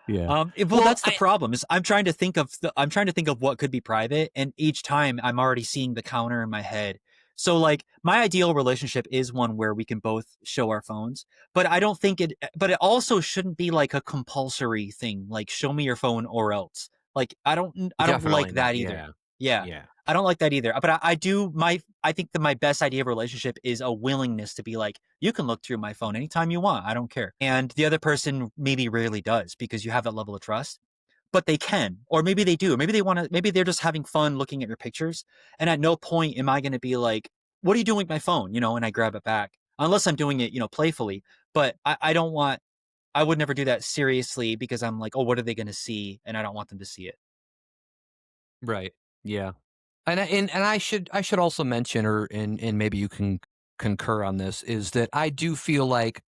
Yeah. Well, Well, that's the problem is I'm trying to think of what could be private, and each time I'm already seeing the counter in my head. So like my ideal relationship is one where we can both show our phones, but I don't think but it also shouldn't be like a compulsory thing, like show me your phone or else. Like I don't definitely like not. that either. Yeah. Yeah. Yeah. I don't like that either. But I think that my best idea of relationship is a willingness to be like, you can look through my phone anytime you want. I don't care. And the other person maybe rarely does because you have that level of trust, but they can, or maybe they do. Maybe they want to, maybe they're just having fun looking at your pictures. And at no point am I going to be like, what are you doing with my phone? And I grab it back unless I'm doing it, playfully. But I don't want, I would never do that seriously because I'm like, oh, what are they going to see? And I don't want them to see it. Right. Yeah. And I should also mention and maybe you can concur on this is that I do feel like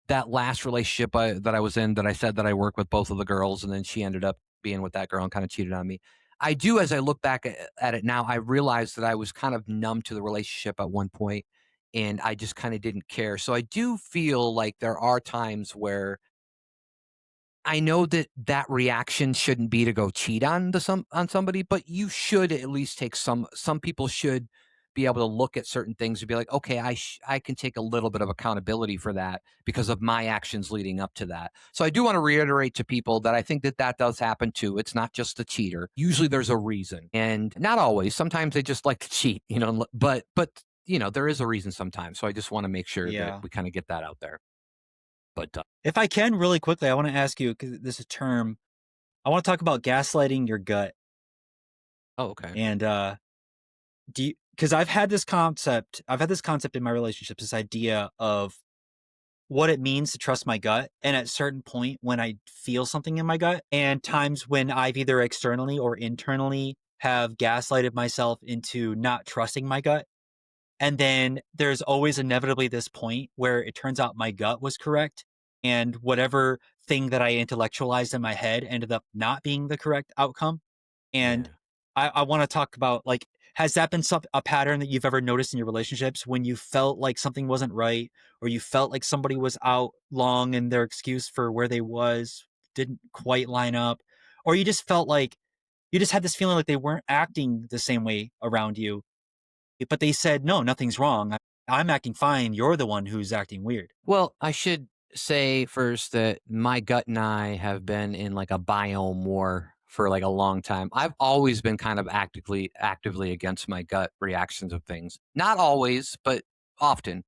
that last relationship that I was in that I said that I worked with both of the girls and then she ended up being with that girl and kind of cheated on me. I do as I look back at it now, I realized that I was kind of numb to the relationship at one point and I just kind of didn't care. So I do feel like there are times where I know that that reaction shouldn't be to go cheat on somebody, but you should at least take some people should be able to look at certain things and be like, "Okay, I can take a little bit of accountability for that because of my actions leading up to that." So I do want to reiterate to people that I think that that does happen too. It's not just the cheater. Usually there's a reason, and not always. Sometimes they just like to cheat, but there is a reason sometimes. So I just want to make sure that Yeah. we kind of get that out there. But If I can really quickly, I want to ask you, because this is a term, I want to talk about gaslighting your gut. oh, okay. And because I've had this concept in my relationships, this idea of what it means to trust my gut. And at certain point when I feel something in my gut and times when I've either externally or internally have gaslighted myself into not trusting my gut. And then there's always inevitably this point where it turns out my gut was correct. And whatever thing that I intellectualized in my head ended up not being the correct outcome. And Yeah. I want to talk about like, has that been a pattern that you've ever noticed in your relationships when you felt like something wasn't right, or you felt like somebody was out long and their excuse for where they was didn't quite line up, or you just felt like you just had this feeling like they weren't acting the same way around you, but they said, no, nothing's wrong. I'm acting fine. You're the one who's acting weird. Well, I should say first that my gut and I have been in like a biome war for like a long time. I've always been kind of actively against my gut reactions of things. Not always, but often.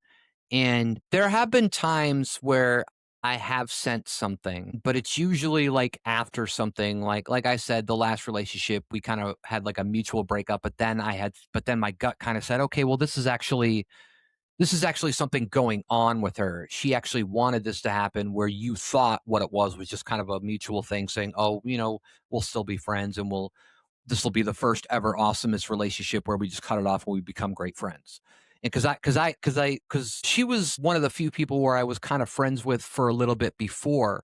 And there have been times where I have sent something, but it's usually like after something like I said, the last relationship, we kind of had like a mutual breakup, but then my gut kind of said, okay, well, this is actually something going on with her. She actually wanted this to happen where you thought what it was just kind of a mutual thing saying, oh, we'll still be friends and this will be the first ever awesomest relationship where we just cut it off and we become great friends. And because she was one of the few people where I was kind of friends with for a little bit before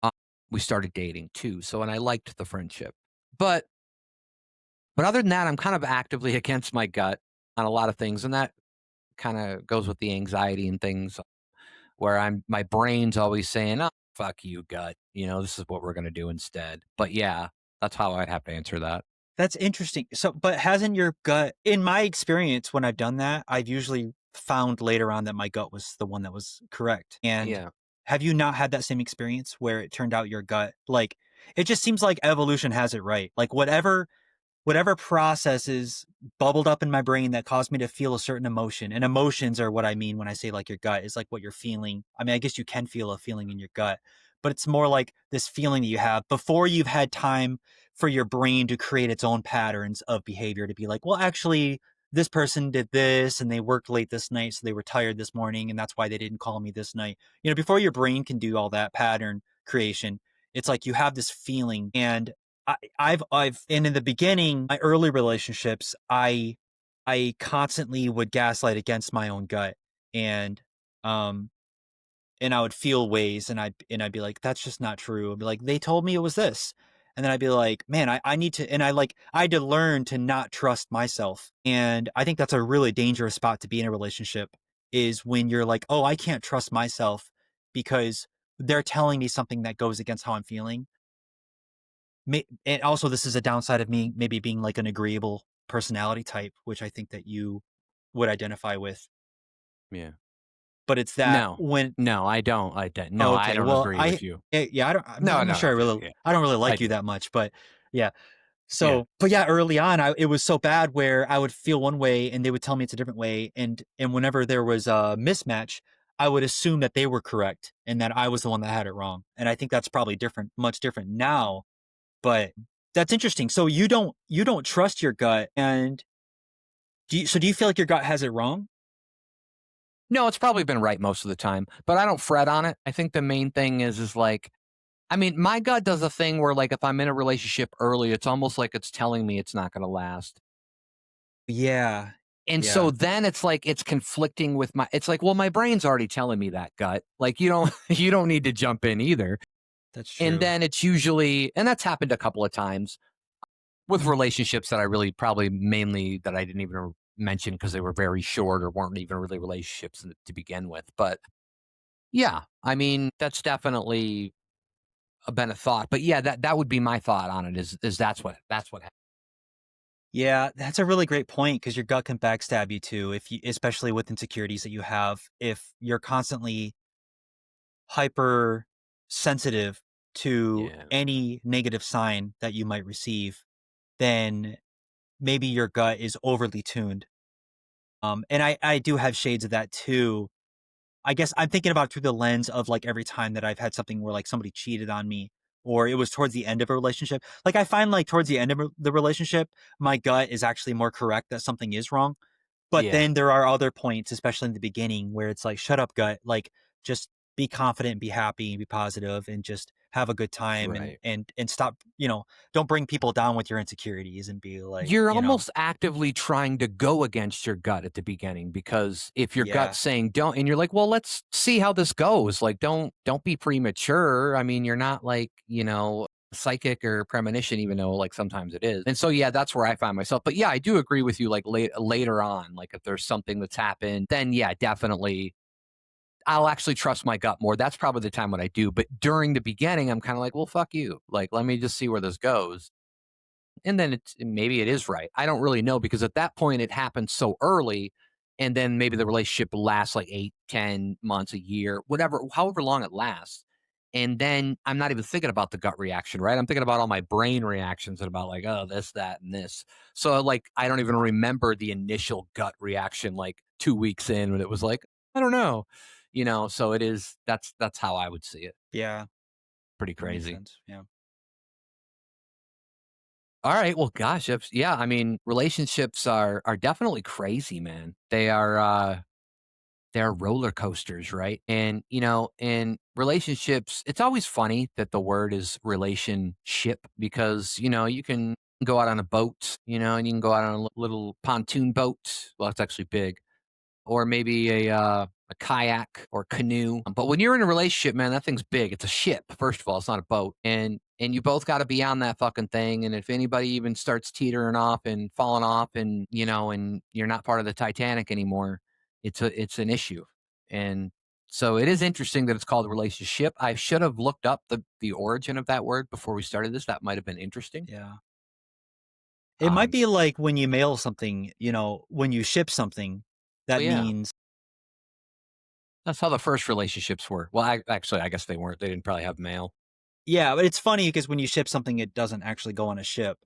uh, we started dating too. So, and I liked the friendship, but, but other than that, I'm kind of actively against my gut on a lot of things. And that kind of goes with the anxiety and things. where my brain's always saying, "Oh, fuck you, gut. This is what we're gonna do instead." But yeah, that's how I'd have to answer that. That's interesting. So, but hasn't your gut, in my experience, when I've done that, I've usually found later on that my gut was the one that was correct. And Yeah. have you not had that same experience where it turned out your gut, like, it just seems like evolution has it right. Like, whatever processes bubbled up in my brain that caused me to feel a certain emotion. And emotions are what I mean when I say like your gut is like what you're feeling. I mean, I guess you can feel a feeling in your gut, but it's more like this feeling that you have before you've had time for your brain to create its own patterns of behavior to be like, well, actually, this person did this and they worked late this night, so they were tired this morning, and that's why they didn't call me this night. Before your brain can do all that pattern creation, it's like you have this feeling. And and in the beginning, my early relationships, I constantly would gaslight against my own gut, and um, and I would feel ways, and I'd be like, that's just not true. I'd be like, they told me it was this, and then I'd be like, man, I need to, and I had to learn to not trust myself, and I think that's a really dangerous spot to be in a relationship is when you're like, oh, I can't trust myself because they're telling me something that goes against how I'm feeling. And also, this is a downside of me maybe being like an agreeable personality type, which I think that you would identify with. Yeah. But it's that No. when No, I don't. No, oh, I okay, don't well, agree with you. yeah, No, I'm not no, sure no. Yeah, I don't really I like you do. that much, but yeah. Yeah. But yeah, early on, it was so bad where I would feel one way and they would tell me it's a different way, and whenever there was a mismatch, I would assume that they were correct and that I was the one that had it wrong. And I think that's probably different, much different now. But that's interesting. So you don't trust your gut, and do you feel like your gut has it wrong? No, it's probably been right most of the time, but I don't fret on it. I think the main thing is like, I mean, my gut does a thing where like if I'm in a relationship early, it's almost like it's telling me it's not going to last. Yeah. And so Yeah, then it's like it's conflicting with it's like, well, my brain's already telling me that, gut. Like you don't you don't need to jump in either. that's And true. then it's usually, and that's happened a couple of times with relationships that I really probably mainly that I didn't even mention because they were very short or weren't even really relationships to begin with. But yeah, I mean, that's definitely been a thought. But yeah, that would be my thought on it is that's what happened. Yeah, that's a really great point because your gut can backstab you too, if you, especially with insecurities that you have. If you're constantly hyper sensitive to Yeah. any negative sign that you might receive, then maybe your gut is overly tuned. And I do have shades of that too. I guess I'm thinking about it through the lens of like every time that I've had something where like somebody cheated on me or it was towards the end of a relationship. Like I find like towards the end of the relationship, my gut is actually more correct that something is wrong. But Yeah. then there are other points, especially in the beginning, where it's like, shut up, gut. Like just be confident and be happy and be positive and just have a good time Right. and stop, don't bring people down with your insecurities and be like, You're almost actively trying to go against your gut at the beginning because if your yeah, gut's saying don't and you're like, well, let's see how this goes. Like don't be premature. I mean, you're not like, psychic or premonition, even though like sometimes it is. And so yeah, that's where I find myself. But yeah, I do agree with you like later on, like if there's something that's happened, then yeah, definitely I'll actually trust my gut more. That's probably the time when I do. But during the beginning, I'm kind of like, well, fuck you. Like, let me just see where this goes. And then maybe it is right. I don't really know because at that point it happened so early. And then maybe the relationship lasts like 8, 10 months, a year, whatever, however long it lasts. And then I'm not even thinking about the gut reaction, right? I'm thinking about all my brain reactions and about like, oh, this, that, and this. So like I don't even remember the initial gut reaction like 2 weeks in when it was like, I don't know. So it is that's how I would see it. yeah, Pretty that makes crazy. sense. Yeah. All right. Well, gosh, yeah. I mean, relationships are definitely crazy, man. They're roller coasters, right? And in relationships, it's always funny that the word is relationship because you can go out on a boat, and you can go out on a little pontoon boat. Well, it's actually big, or maybe a kayak or canoe. But when you're in a relationship, man, that thing's big. It's a ship. First of all, it's not a boat, and you both got to be on that fucking thing. And if anybody even starts teetering off and falling off, and and you're not part of the Titanic anymore, it's an issue. And So it is interesting that it's called a relationship. I should have looked up the origin of that word before we started this. That might have been interesting. Yeah. It might Um, be like when you mail something, when you ship something, but that yeah, means that's how the first relationships were. Well, actually, I guess they weren't. They didn't probably have mail. yeah, but it's funny because when you ship something, it doesn't actually go on a ship.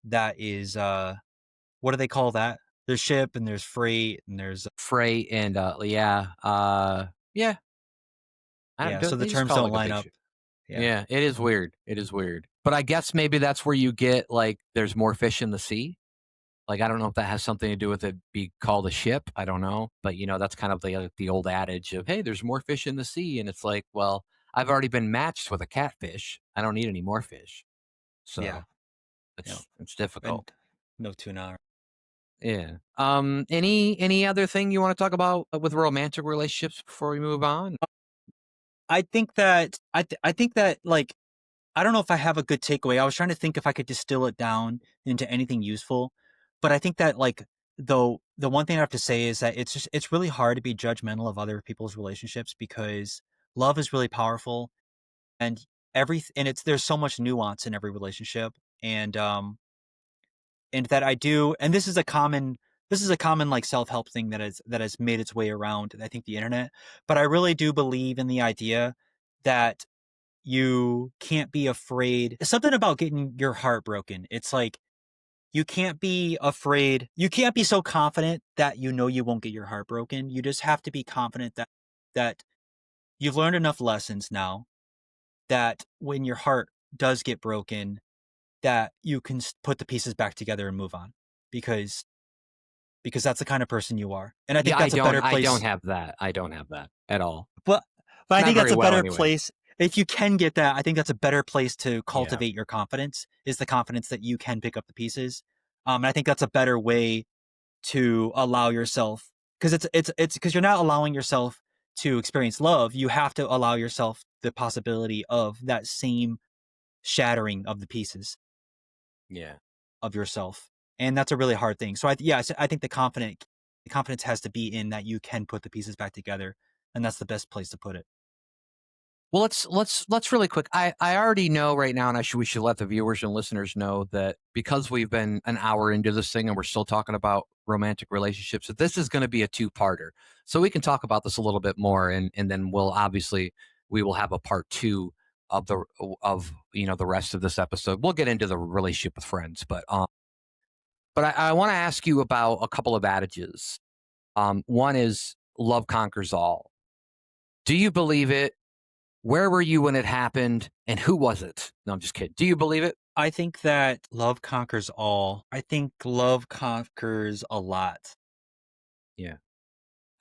That is, what do they call that? There's ship and there's freight and there's Freight and yeah, yeah. I don't. yeah, so the They just terms call it don't like a line big up. ship. Yeah. Yeah, it is weird. It is weird. But I guess maybe that's where you get like there's more fish in the sea. Like I don't know if that has something to do with it be called a ship. I don't know, but that's kind of the old adage of hey, there's more fish in the sea, and it's like, well, I've already been matched with a catfish. I don't need any more fish. Yeah. So Yeah. it's difficult. And no tuna. Yeah. Any other thing you want to talk about with romantic relationships before we move on? I think that like I don't know if I have a good takeaway. I was trying to think if I could distill it down into anything useful, but I think that like though the one thing I have to say is that it's really hard to be judgmental of other people's relationships because love is really powerful and it's there's so much nuance in every relationship and that I do and this is a common like self-help thing that has made its way around I think the internet, but I really do believe in the idea that you can't be afraid. Something about getting your heart broken. It's like you can't be afraid. You can't be so confident that you won't get your heart broken. You just have to be confident that you've learned enough lessons now that when your heart does get broken, that you can put the pieces back together and move on because that's the kind of person you are. And I Yeah, think that's a better I don't place. have that. I don't have that at all. But I Not think that's very a well, better anyway. place. If you can get that, I think that's a better place to Yeah. cultivate your confidence, is the confidence that you can pick up the pieces. And I think that's a better way to allow yourself, because it's because you're not allowing yourself to experience love. You have to allow yourself the possibility of that same shattering of the pieces Yeah. of yourself. And that's a really hard thing. So I think the confidence has to be in that you can put the pieces back together. And that's the best place to put it. Well, let's really quick. I already know right now, and we should let the viewers and listeners know that because we've been an hour into this thing and we're still talking about romantic relationships, that this is going to be a two-parter. So we can talk about this a little bit more, and then we will have a part two of the rest of this episode. We'll get into the relationship with friends, but I want to ask you about a couple of adages. One is love conquers all. Do you believe it? Where were you when it happened? And who was it? No, I'm just kidding. Do you believe it? I think that love conquers all. I think love conquers a lot. Yeah.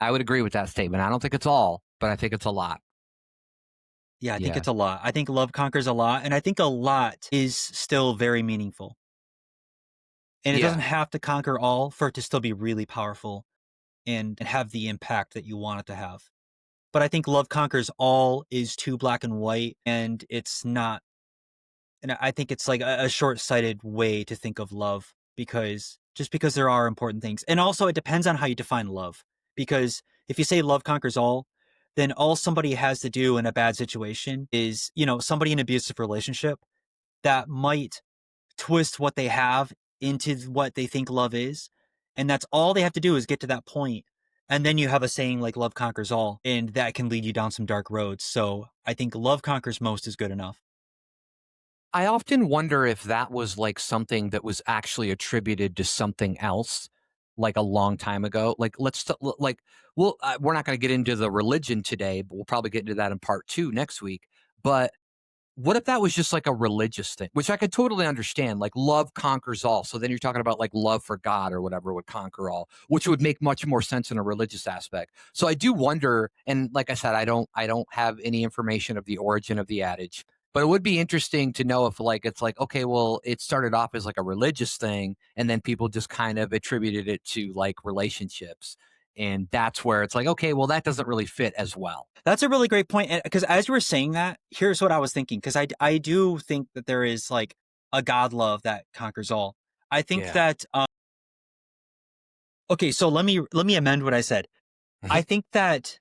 I would agree with that statement. I don't think it's all, but I think it's a lot. Yeah, I think Yeah. it's a lot. I think love conquers a lot. And I think a lot is still very meaningful. And it doesn't Yeah. have to conquer all for it to still be really powerful and have the impact that you want it to have. But I think love conquers all is too black and white. And it's not. And I think it's like a short sighted way to think of love because there are important things. And also, it depends on how you define love. Because if you say love conquers all, then all somebody has to do in a bad situation is, somebody in an abusive relationship that might twist what they have into what they think love is. And that's all they have to do is get to that point. And then you have a saying like love conquers all, and that can lead you down some dark roads. So I think love conquers most is good enough. I often wonder if that was like something that was actually attributed to something else, like a long time ago. Like, we're not going to get into the religion today, but we'll probably get into that in part two next week. But what if that was just like a religious thing, which I could totally understand? Like love conquers all. So then you're talking about like love for God or whatever would conquer all, which would make much more sense in a religious aspect. So I do wonder, and like I said, I don't have any information of the origin of the adage, but it would be interesting to know if like it's like, okay, well, it started off as like a religious thing, and then people just kind of attributed it to like relationships. And that's where it's like, okay, well, that doesn't really fit as well. That's a really great point. Because as you were saying that, here's what I was thinking. Because I do think that there is like a God love that conquers all. I think Yeah. that okay. So let me amend what I said. I think that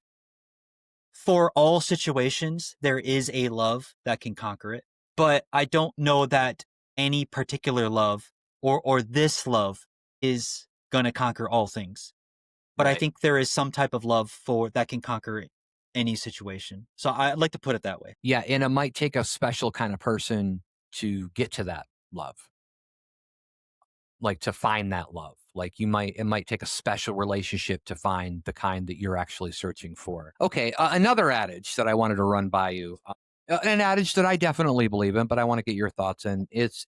for all situations, there is a love that can conquer it. But I don't know that any particular love or this love is going to conquer all things. But I Right. think there is some type of love for that can conquer any situation. So I'd like to put it that way. Yeah, and it might take a special kind of person to get to that love, like to find that love. Like it might take a special relationship to find the kind that you're actually searching for. Okay, another adage that I wanted to run by you, an adage that I definitely believe in, but I want to get your thoughts. And it's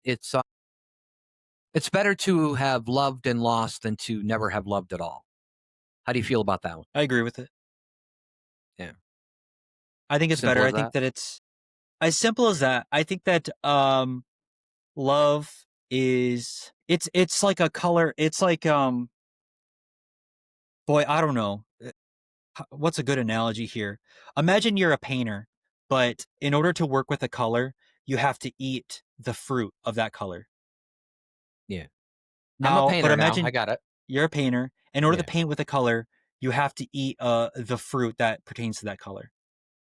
better to have loved and lost than to never have loved at all. How do you feel about that one? I agree with it. Yeah, I think it's better. simple I as think that. that it's as simple as that. I think that love is it's like a color. It's like boy, I don't know. What's a good analogy here? Imagine you're a painter, but in order to work with a color, you have to eat the fruit of that color. Yeah, I'm a Now, but painter now. I imagine got it. you're a painter. In order to Yeah, paint with a color, you have to eat the fruit that pertains to that color.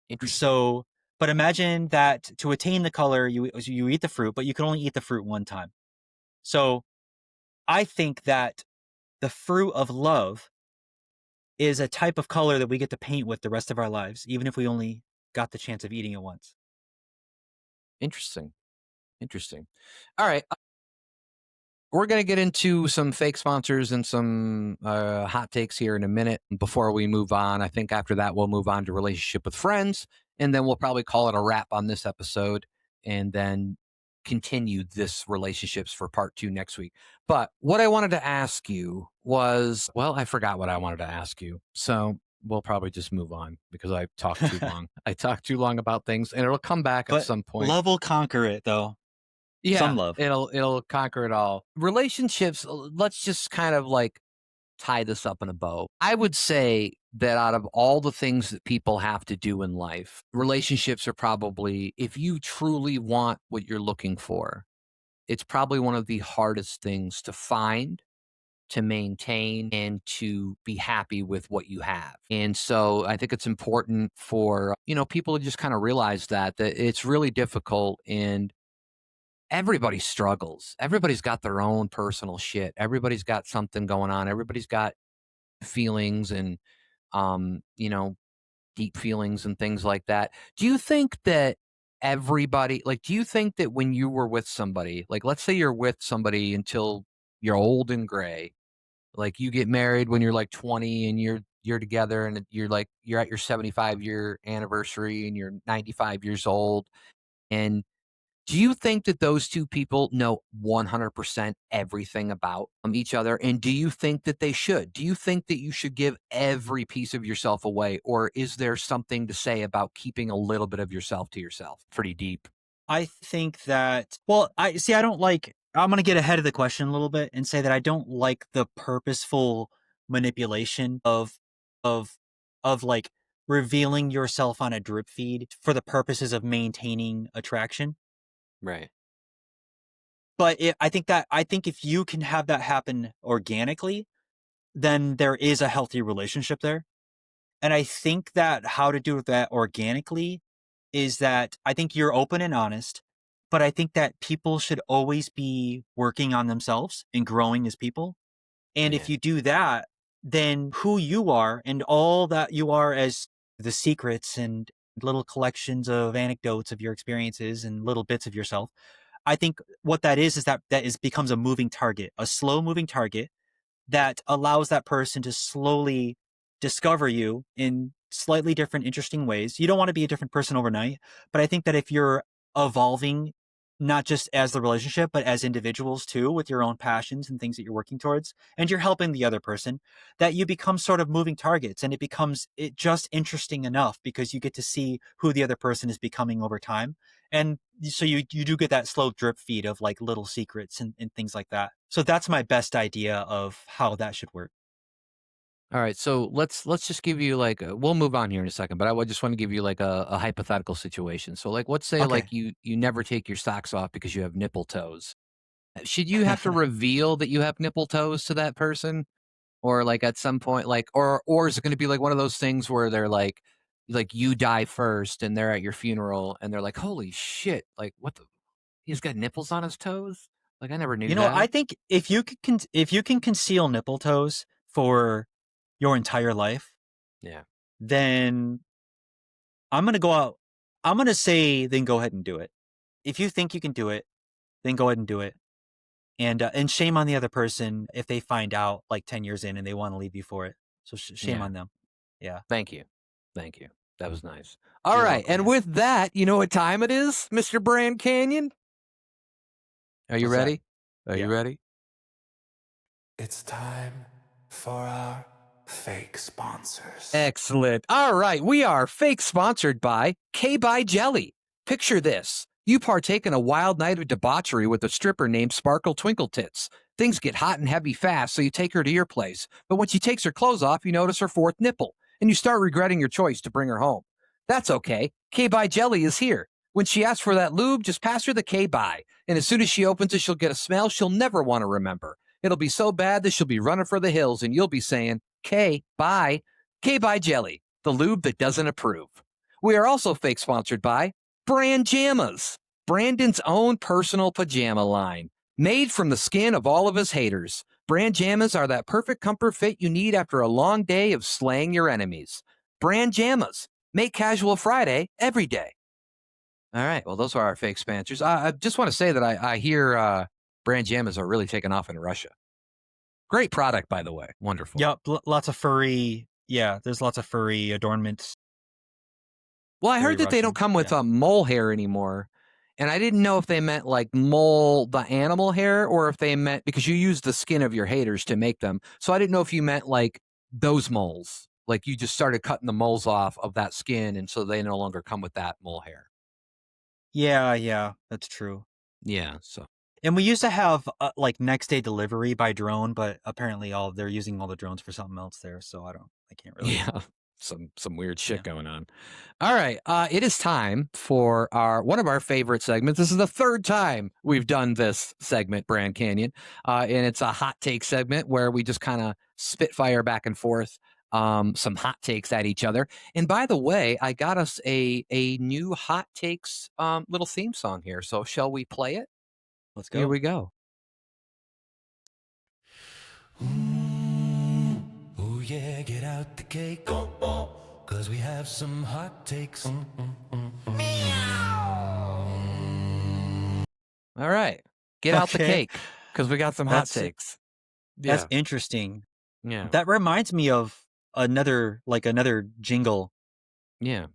interesting. So, but imagine that to attain the color, you eat the fruit, but you can only eat the fruit one time. So, I think that the fruit of love is a type of color that we get to paint with the rest of our lives, even if we only got the chance of eating it once. Interesting. Interesting. All right. We're going to get into some fake sponsors and some hot takes here in a minute. Before we move on, I think after that, we'll move on to relationship with friends. And then we'll probably call it a wrap on this episode and then continue this relationships for part 2 next week. But what I wanted to ask you was, well, I forgot what I wanted to ask you. So we'll probably just move on because I talked too long. I talked too long about things and it'll come back at But some point. love will conquer it, though. Some Yeah, love. it'll conquer it all. Relationships, let's just kind of like tie this up in a bow. I would say that out of all the things that people have to do in life, relationships are probably, if you truly want what you're looking for, it's probably one of the hardest things to find, to maintain, and to be happy with what you have. And so I think it's important for, people to just kind of realize that it's really difficult and everybody struggles. Everybody's got their own personal shit. Everybody's got something going on. Everybody's got feelings and um, you know, deep feelings and things like that. Do you think that do you think that when you were with somebody, like let's say you're with somebody until you're old and gray, like you get married when you're like 20 and you're together and you're at your 75-year anniversary and you're 95 years old and do you think that those two people know 100% everything about each other? And do you think that they should? Do you think that you should give every piece of yourself away? Or is there something to say about keeping a little bit of yourself to yourself? Pretty deep. I think that, well, I see, I don't like, I'm going to get ahead of the question a little bit and say that I don't like the purposeful manipulation of, of like revealing yourself on a drip feed for the purposes of maintaining attraction. Right. But I think if you can have that happen organically, then there is a healthy relationship there. And I think that how to do that organically is that I think you're open and honest, but I think that people should always be working on themselves and growing as people. And if Yeah. you do that, then who you are and all that you are as the secrets and little collections of anecdotes of your experiences and little bits of yourself. I think what that is that is becomes a moving target, a slow moving target that allows that person to slowly discover you in slightly different, interesting ways. You don't want to be a different person overnight, but I think that if you're evolving, not just as the relationship, but as individuals too, with your own passions and things that you're working towards, and you're helping the other person, that you become sort of moving targets and it becomes it just interesting enough because you get to see who the other person is becoming over time. And so you do get that slow drip feed of like little secrets and things like that. So that's my best idea of how that should work. All right. So let's just give you like we'll move on here in a second, but I would just want to give you like a hypothetical situation. So like let's say like Okay. you never take your socks off because you have nipple toes. Should you have to reveal that you have nipple toes to that person? Or like at some point, like or is it gonna be like one of those things where they're like, like you die first and they're at your funeral and they're like, holy shit, like what the, he's got nipples on his toes? Like I never knew I that. think if you can conceal nipple toes for your entire life, Yeah. then I'm gonna go out. I'm gonna say, then go ahead and do it. If you think you can do it, then go ahead and do it. And shame on the other person if they find out like 10 years in and they want to leave you for it. So shame Yeah. on them. Yeah, Thank you. Thank you. That was nice. All you're right. welcome, And man. with that, you know what time it is, Mr. Brand Canyon? Are you What's that? ready? Are you Yeah. ready? It's time for our fake sponsors. Excellent. All right. We are fake sponsored by K-By Jelly. Picture this. You partake in a wild night of debauchery with a stripper named Sparkle Twinkle Tits. Things get hot and heavy fast, so you take her to your place. But when she takes her clothes off, you notice her fourth nipple, and you start regretting your choice to bring her home. That's okay. K-By Jelly is here. When she asks for that lube, just pass her the K-By. And as soon as she opens it, she'll get a smell she'll never want to remember. It'll be so bad that she'll be running for the hills, and you'll be saying, K-Bye. K-By Jelly, the lube that doesn't approve. We are also fake sponsored by Brand Jammas, Brandon's own personal pajama line. Made from the skin of all of his haters, Brand Jammas are that perfect comfort fit you need after a long day of slaying your enemies. Brand Jammas, make casual Friday every day. All right, well, those are our fake sponsors. I just want to say that I hear Brand Jammas are really taking off in Russia. Great product, by the way. Wonderful. Yep. Lots of furry. Yeah, there's lots of furry adornments. Well, I Very heard that they don't Russian. come with Yeah. mole hair anymore. And I didn't know if they meant like mole, the animal hair, or if they meant because you use the skin of your haters to make them. So I didn't know if you meant like those moles, like you just started cutting the moles off of that skin. And so they no longer come with that mole hair. Yeah, that's true. Yeah. So, And we used to have like next day delivery by drone, but apparently they're using all the drones for something else there. So I can't really. yeah, some weird shit Yeah. going on. All right, it is time for one of our favorite segments. This is the third time we've done this segment, Brand Canyon, and it's a hot take segment where we just kind of spitfire back and forth some hot takes at each other. And by the way, I got us a new hot takes little theme song here. So shall we play it? Let's go. Here we go. Oh yeah, get out the cake, cause we have some hot takes. All right, get out the Okay. cake because we got some hot takes. That's interesting. Yeah. That reminds me of another jingle. Yeah.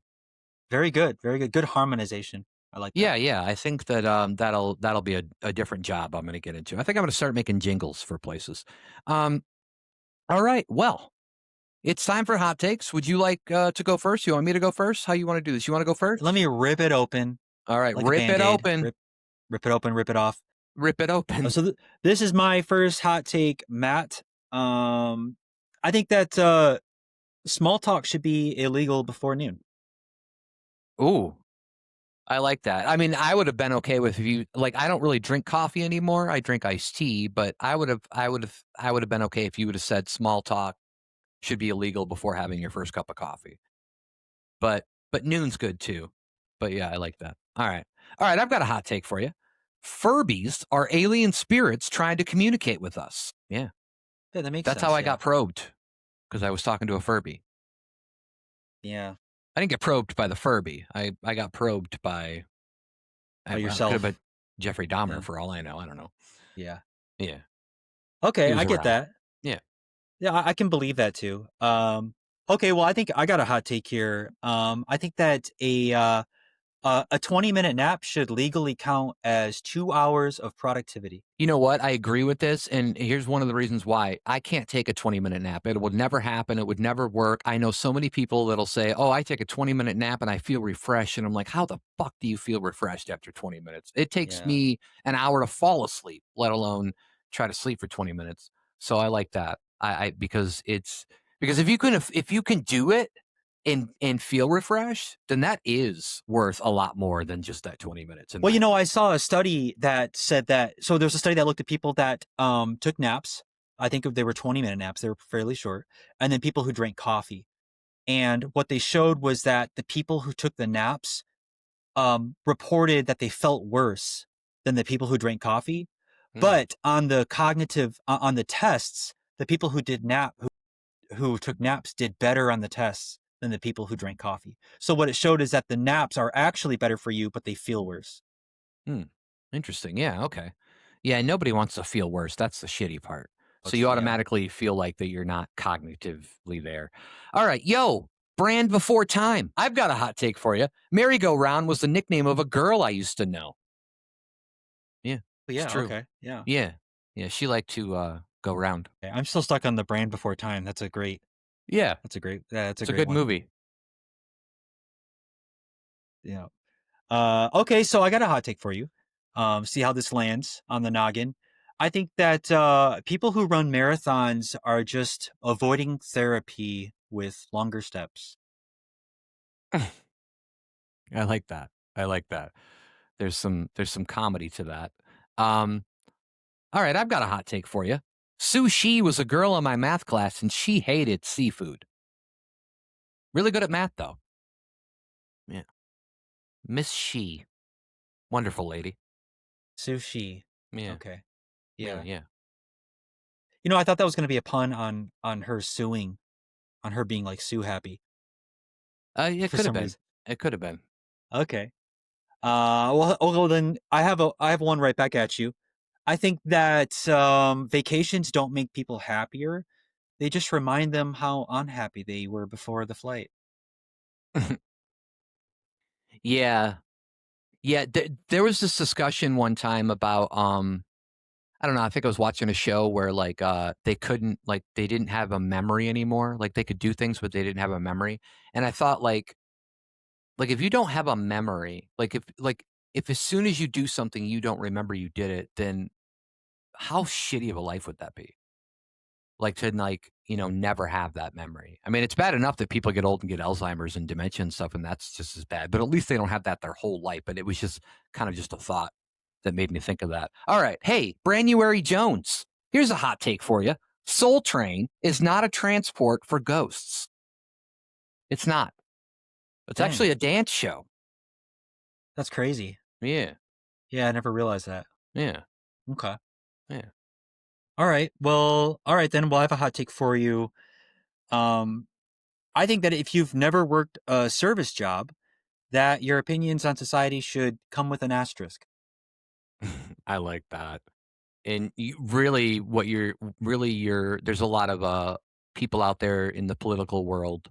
Very good. Very good. Good harmonization. I like that. Yeah. I think that that'll be a different job I'm going to get into. I think I'm going to start making jingles for places. All right. Well, it's time for hot takes. Would you like to go first? You want me to go first? How you want to do this? You want to go first? Let me rip it open. All right. Like a Rip it Band-Aid. open. Rip it open. Rip it off. Rip it open. So this is my first hot take, Matt. I think that small talk should be illegal before noon. Ooh. I like that. I mean, I would have been okay with if you like. I don't really drink coffee anymore. I drink iced tea, but I would have been okay if you would have said small talk should be illegal before having your first cup of coffee. But noon's good too. But yeah, I like that. All right. I've got a hot take for you. Furbies are alien spirits trying to communicate with us. Yeah, Yeah, that makes that's sense. how I got probed because I was talking to a Furby. Yeah. I didn't get probed by the Furby. I got probed by yourself. Could have been Jeffrey Dahmer Yeah. for all I know. I don't know. Yeah. Yeah. Okay, He was I get around. that. Yeah. Yeah, I can believe that too. Okay, well, I think I got a hot take here. I think that a 20-minute nap should legally count as 2 hours of productivity. You know what? I agree with this. And here's one of the reasons why I can't take a 20-minute nap. It would never happen. It would never work. I know so many people that'll say, oh, I take a 20-minute nap and I feel refreshed. And I'm like, how the fuck do you feel refreshed after 20 minutes? It takes Yeah. me an hour to fall asleep, let alone try to sleep for 20 minutes. So I like that. Because if you can do it and feel refreshed, then that is worth a lot more than just that 20 minutes. Well, I saw a study that said that. So there's a study that looked at people that took naps. I think they were 20-minute naps. They were fairly short. And then people who drank coffee. And what they showed was that the people who took the naps reported that they felt worse than the people who drank coffee. But on the on the tests, the people who took naps did better on the tests than the people who drank coffee. So what it showed is that the naps are actually better for you, but they feel worse. Interesting. Yeah. Okay. Yeah. Nobody wants to feel worse. That's the shitty part. So you Yeah. automatically feel like that you're not cognitively there. All right. Yo, brand before time. I've got a hot take for you. Merry-go-round was the nickname of a girl I used to know. Yeah. But It's yeah, true. okay. Yeah. Yeah. Yeah. She liked to go round. Okay, I'm still stuck on the brand before time. Yeah. That's a It's a great good one. movie. Yeah. Okay, so I got a hot take for you. See how this lands on the noggin. I think that people who run marathons are just avoiding therapy with longer steps. I like that. I like that. There's some comedy to that. Um, all right, I've got a hot take for you. Sushi was a girl in my math class and she hated seafood. Really good at math though. Yeah. Miss She. Wonderful lady. Sushi. Yeah. Okay. Yeah, Yeah. yeah. I thought that was going to be a pun on her suing, on her being like sue happy It for could have some been. reason. It could have been. Okay. Well, then I have one right back at you. I think that vacations don't make people happier. They just remind them how unhappy they were before the flight. Yeah. Yeah, there was this discussion one time about I don't know, I think I was watching a show where like they couldn't like they didn't have a memory anymore. Like they could do things but they didn't have a memory. And I thought like if you don't have a memory, like if as soon as you do something you don't remember you did it, then how shitty of a life would that be? Like to never have that memory. I mean, it's bad enough that people get old and get Alzheimer's and dementia and stuff, and that's just as bad. But at least they don't have that their whole life. But it was just kind of just a thought that made me think of that. All right. Hey, Branuary Jones. Here's a hot take for you. Soul Train is not a transport for ghosts. It's not. It's Dang. actually a dance show. That's crazy. Yeah. Yeah, I never realized that. Yeah. Okay. Yeah. All right. Well, all right then. Well, I have a hot take for you. I think that if you've never worked a service job, that your opinions on society should come with an asterisk. I like that. And you really, there's a lot of people out there in the political world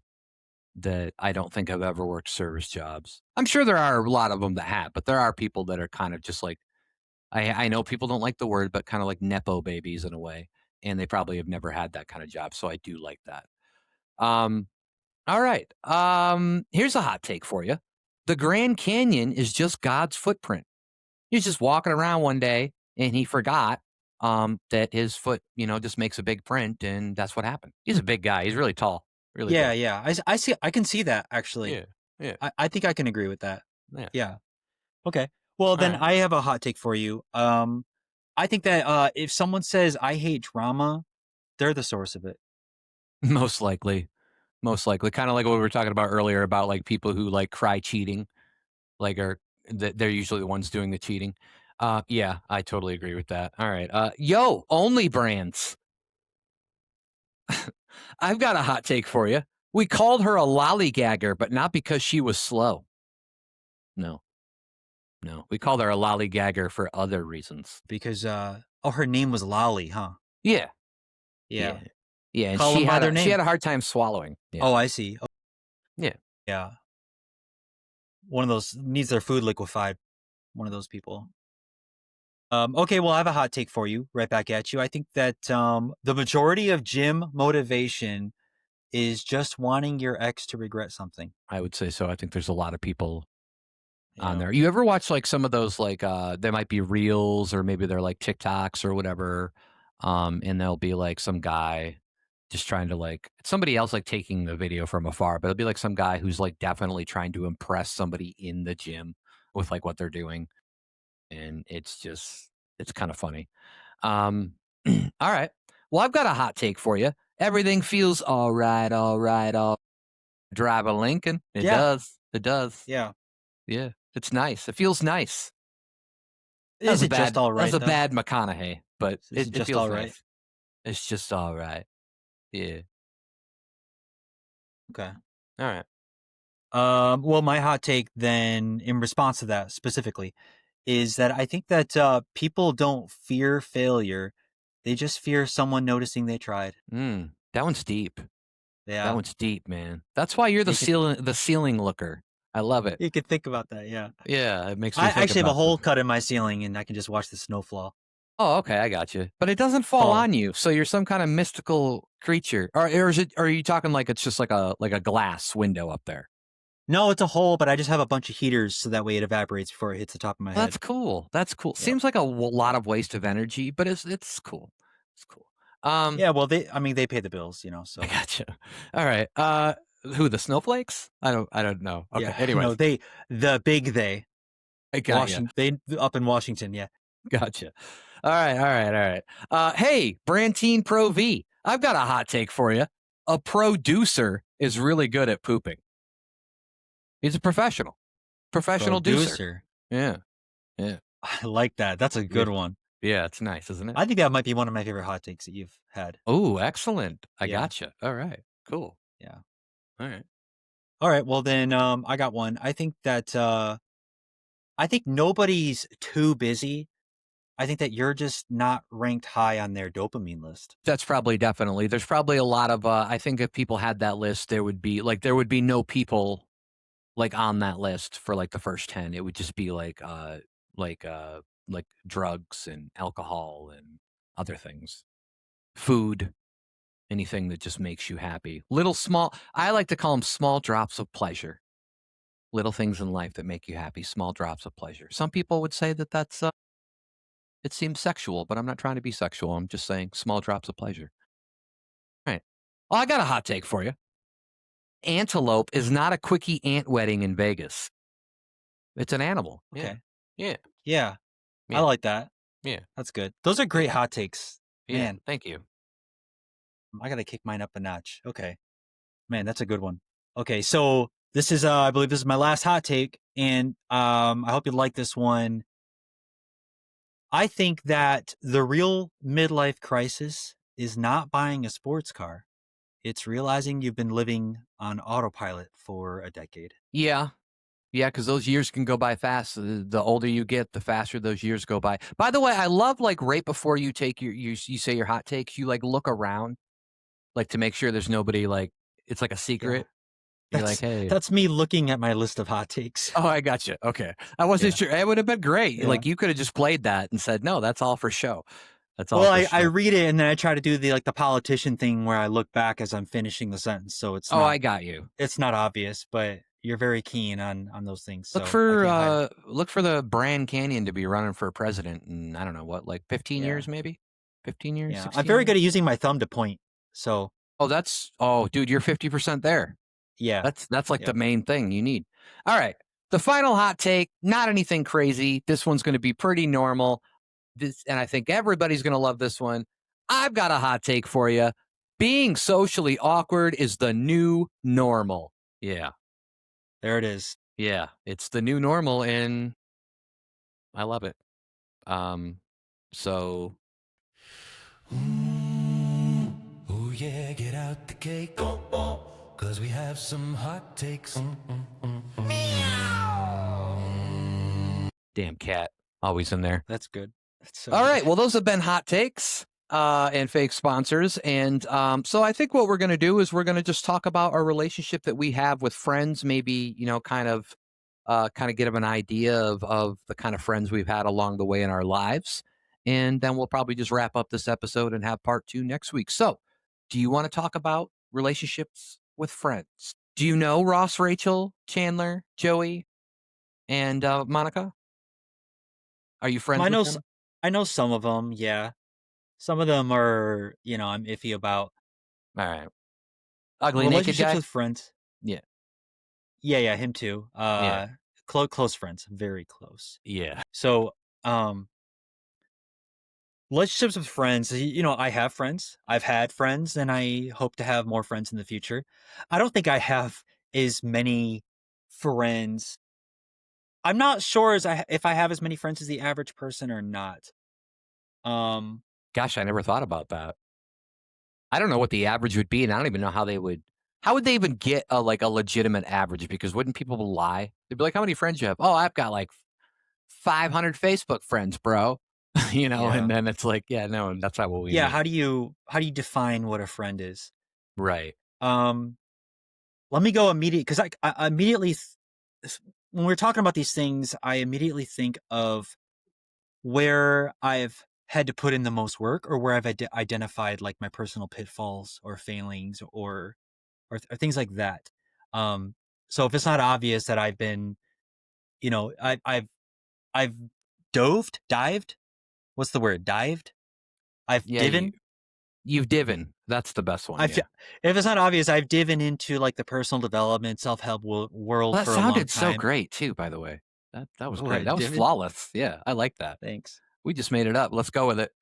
that I don't think have ever worked service jobs. I'm sure there are a lot of them that have, but there are people that are kind of just like I know people don't like the word, but kind of like nepo babies in a way, and they probably have never had that kind of job. So I do like that. Um, all right. Here's a hot take for you. The Grand Canyon is just God's footprint. He was just walking around one day and he forgot that his foot, just makes a big print, and that's what happened. He's a big guy. He's really tall. Really Yeah, big. yeah. I see. I can see that actually. Yeah. Yeah. I think I can agree with that. Yeah. Yeah. Okay. Well, All then right. I have a hot take for you. I think that if someone says I hate drama, they're the source of it. Most likely. Most likely. Kind of like what we were talking about earlier about like people who like cry cheating, like they're usually the ones doing the cheating. Yeah, I totally agree with that. All right. Yo, only brands. I've got a hot take for you. We called her a lollygagger, but not because she was slow. No. No. We called her a lollygagger for other reasons. Because her name was Lolly, huh? Yeah. Yeah. Yeah. Yeah. And Call she them by had their she name. had a hard time swallowing. Yeah. Oh, I see. Yeah. Yeah. One of those needs their food liquefied. One of those people. Okay, well, I have a hot take for you right back at you. I think that the majority of gym motivation is just wanting your ex to regret something. I would say so. I think there's a lot of people on Yeah. there. You ever watch like some of those like there might be reels or maybe they're like TikToks or whatever. And there'll be like some guy just trying to like somebody else like taking the video from afar, but it'll be like some guy who's like definitely trying to impress somebody in the gym with like what they're doing. And it's kind of funny. Um all right. Well, I've got a hot take for you. Everything feels all right, all right, all Drive a Lincoln. It Yeah. does. It does. Yeah. Yeah. It's nice. It feels nice. Is it just all That was right a though? bad McConaughey, but Is it it just feels all right? nice. It's just all right. Yeah. Okay. All right. Well, my hot take then, in response to that specifically, is that I think that people don't fear failure; they just fear someone noticing they tried. That one's deep. That Yeah, one's deep, man. That's why you're you could the ceiling looker. I love it. you could think about that. Yeah, Yeah, it makes I me think actually have a about hole stuff. cut in my ceiling, and I can just watch the snow Oh, okay, I got you. But it doesn't fall fall. on you, so you're some kind of mystical creature, or is it? Or are you talking like it's just like a glass window up there? No, it's a hole, but I just have a bunch of heaters so that way it evaporates before it hits the top of my That's head. cool. That's cool. Yep. Seems like a lot of waste of energy, but it's cool. It's cool. Yeah, well, they pay the bills, I so gotcha. All right. Who the snowflakes? I don't know. Okay. yeah. No, Anyways, the big they, I got you. Washington, they up in Washington, yeah. Gotcha. All right. All right. All right. Hey, Brantine Pro V. I've got a hot take for you. A producer is really good at pooping. He's a professional deucer. Producer. Yeah. Yeah. I like that. That's a good one. Yeah. It's nice, isn't it? I think that might be one of my favorite hot takes that you've had. Oh, excellent. I Yeah. gotcha. All right. Cool. Yeah. All right. All right. Well, then I got one. I think that I think nobody's too busy. I think that you're just not ranked high on their dopamine list. That's probably definitely. There's probably a lot of. I think if people had that list, there would be no people like on that list for like the first 10. It would just be like like drugs and alcohol and other things, food, anything that just makes you happy. Little small. I like to call them small drops of pleasure. Little things in life that make you happy. Small drops of pleasure. Some people would say that that's. It seems sexual, but I'm not trying to be sexual. I'm just saying small drops of pleasure. All right. Well, I got a hot take for you. Antelope is not a quickie ant wedding in Vegas. It's an animal. Okay. Yeah. Yeah. I Yeah. like that. Yeah. That's good. Those are great hot takes. Yeah. Man, Thank you. I got to kick mine up a notch. Okay. Man, that's a good one. Okay. So this is, I believe this is my last hot take. And I hope you like this one. I think that the real midlife crisis is not buying a sports car. It's realizing you've been living on autopilot for a decade. Yeah. Yeah, because those years can go by fast. The older you get, the faster those years go by. By the way, I love like right before you take you say your hot takes, you like look around like to make sure there's nobody like it's like a secret. You're like, hey. That's me looking at my list of hot takes. Oh, I got you. Okay. I wasn't sure. It would have been great. Yeah. Like you could have just played that and said, no, that's all for show. That's all Well, for show. I read it and then I try to do the politician thing where I look back as I'm finishing the sentence. So it's I got you. It's not obvious, but you're very keen on those things. So Look for the Brand Canyon to be running for president in I don't know what, like 15 years maybe? 15 years? Yeah. 16 I'm very years? good at using my thumb to point. So dude, you're 50% there. yeah. That's like the main thing you need. All right. The final hot take, not anything crazy. This one's going to be pretty normal. And I think everybody's going to love this one. I've got a hot take for you. Being socially awkward is the new normal. Yeah. There it is. Yeah. It's the new normal and I love it. So Oh yeah, get out the cake, cause we have some hot takes. damn cat always in there. That's good. That's so All good. right. Well, those have been hot takes and fake sponsors. And so I think what we're going to do is we're going to just talk about our relationship that we have with friends, maybe, kind of get them an idea of the kind of friends we've had along the way in our lives. And then we'll probably just wrap up this episode and have part 2 next week. So do you want to talk about relationships with friends? Do you know Ross, Rachel, Chandler, Joey, and Monica? Are you friends with them? I know some of them. Yeah. Some of them are, I'm iffy about. All right. Ugly naked Relationships guy? with friends. Yeah. Yeah, him too. Yeah. Close friends, very close. Yeah. So, relationships with friends, I have friends. I've had friends and I hope to have more friends in the future. I don't think I have as many friends. I'm not sure if I have as many friends as the average person or not. Um, Gosh, I never thought about that. I don't know what the average would be, and I don't even know how would they even get a like a legitimate average? Because wouldn't people lie? They'd be like, "How many friends you have?" "Oh, I've got like 500 Facebook friends, bro." And yeah. then it's like, yeah, no, that's not what we Yeah, mean. how do you define what a friend is? Right. Um, Let me go immediate because I immediately when we're talking about these things, I immediately think of where I've had to put in the most work or where I've identified like my personal pitfalls or failings or things like that. Um, so if it's not obvious that I've been, I've dived. What's the word? Dived. I've Yeah, divin. you've divin. That's the best one, I've yeah. If it's not obvious, I've divin into like the personal development, self help world Well, that for a long sounded so time. great too, by the way. That was great. What That was divin? flawless. Yeah, I like that. Thanks. We just made it up. Let's go with it.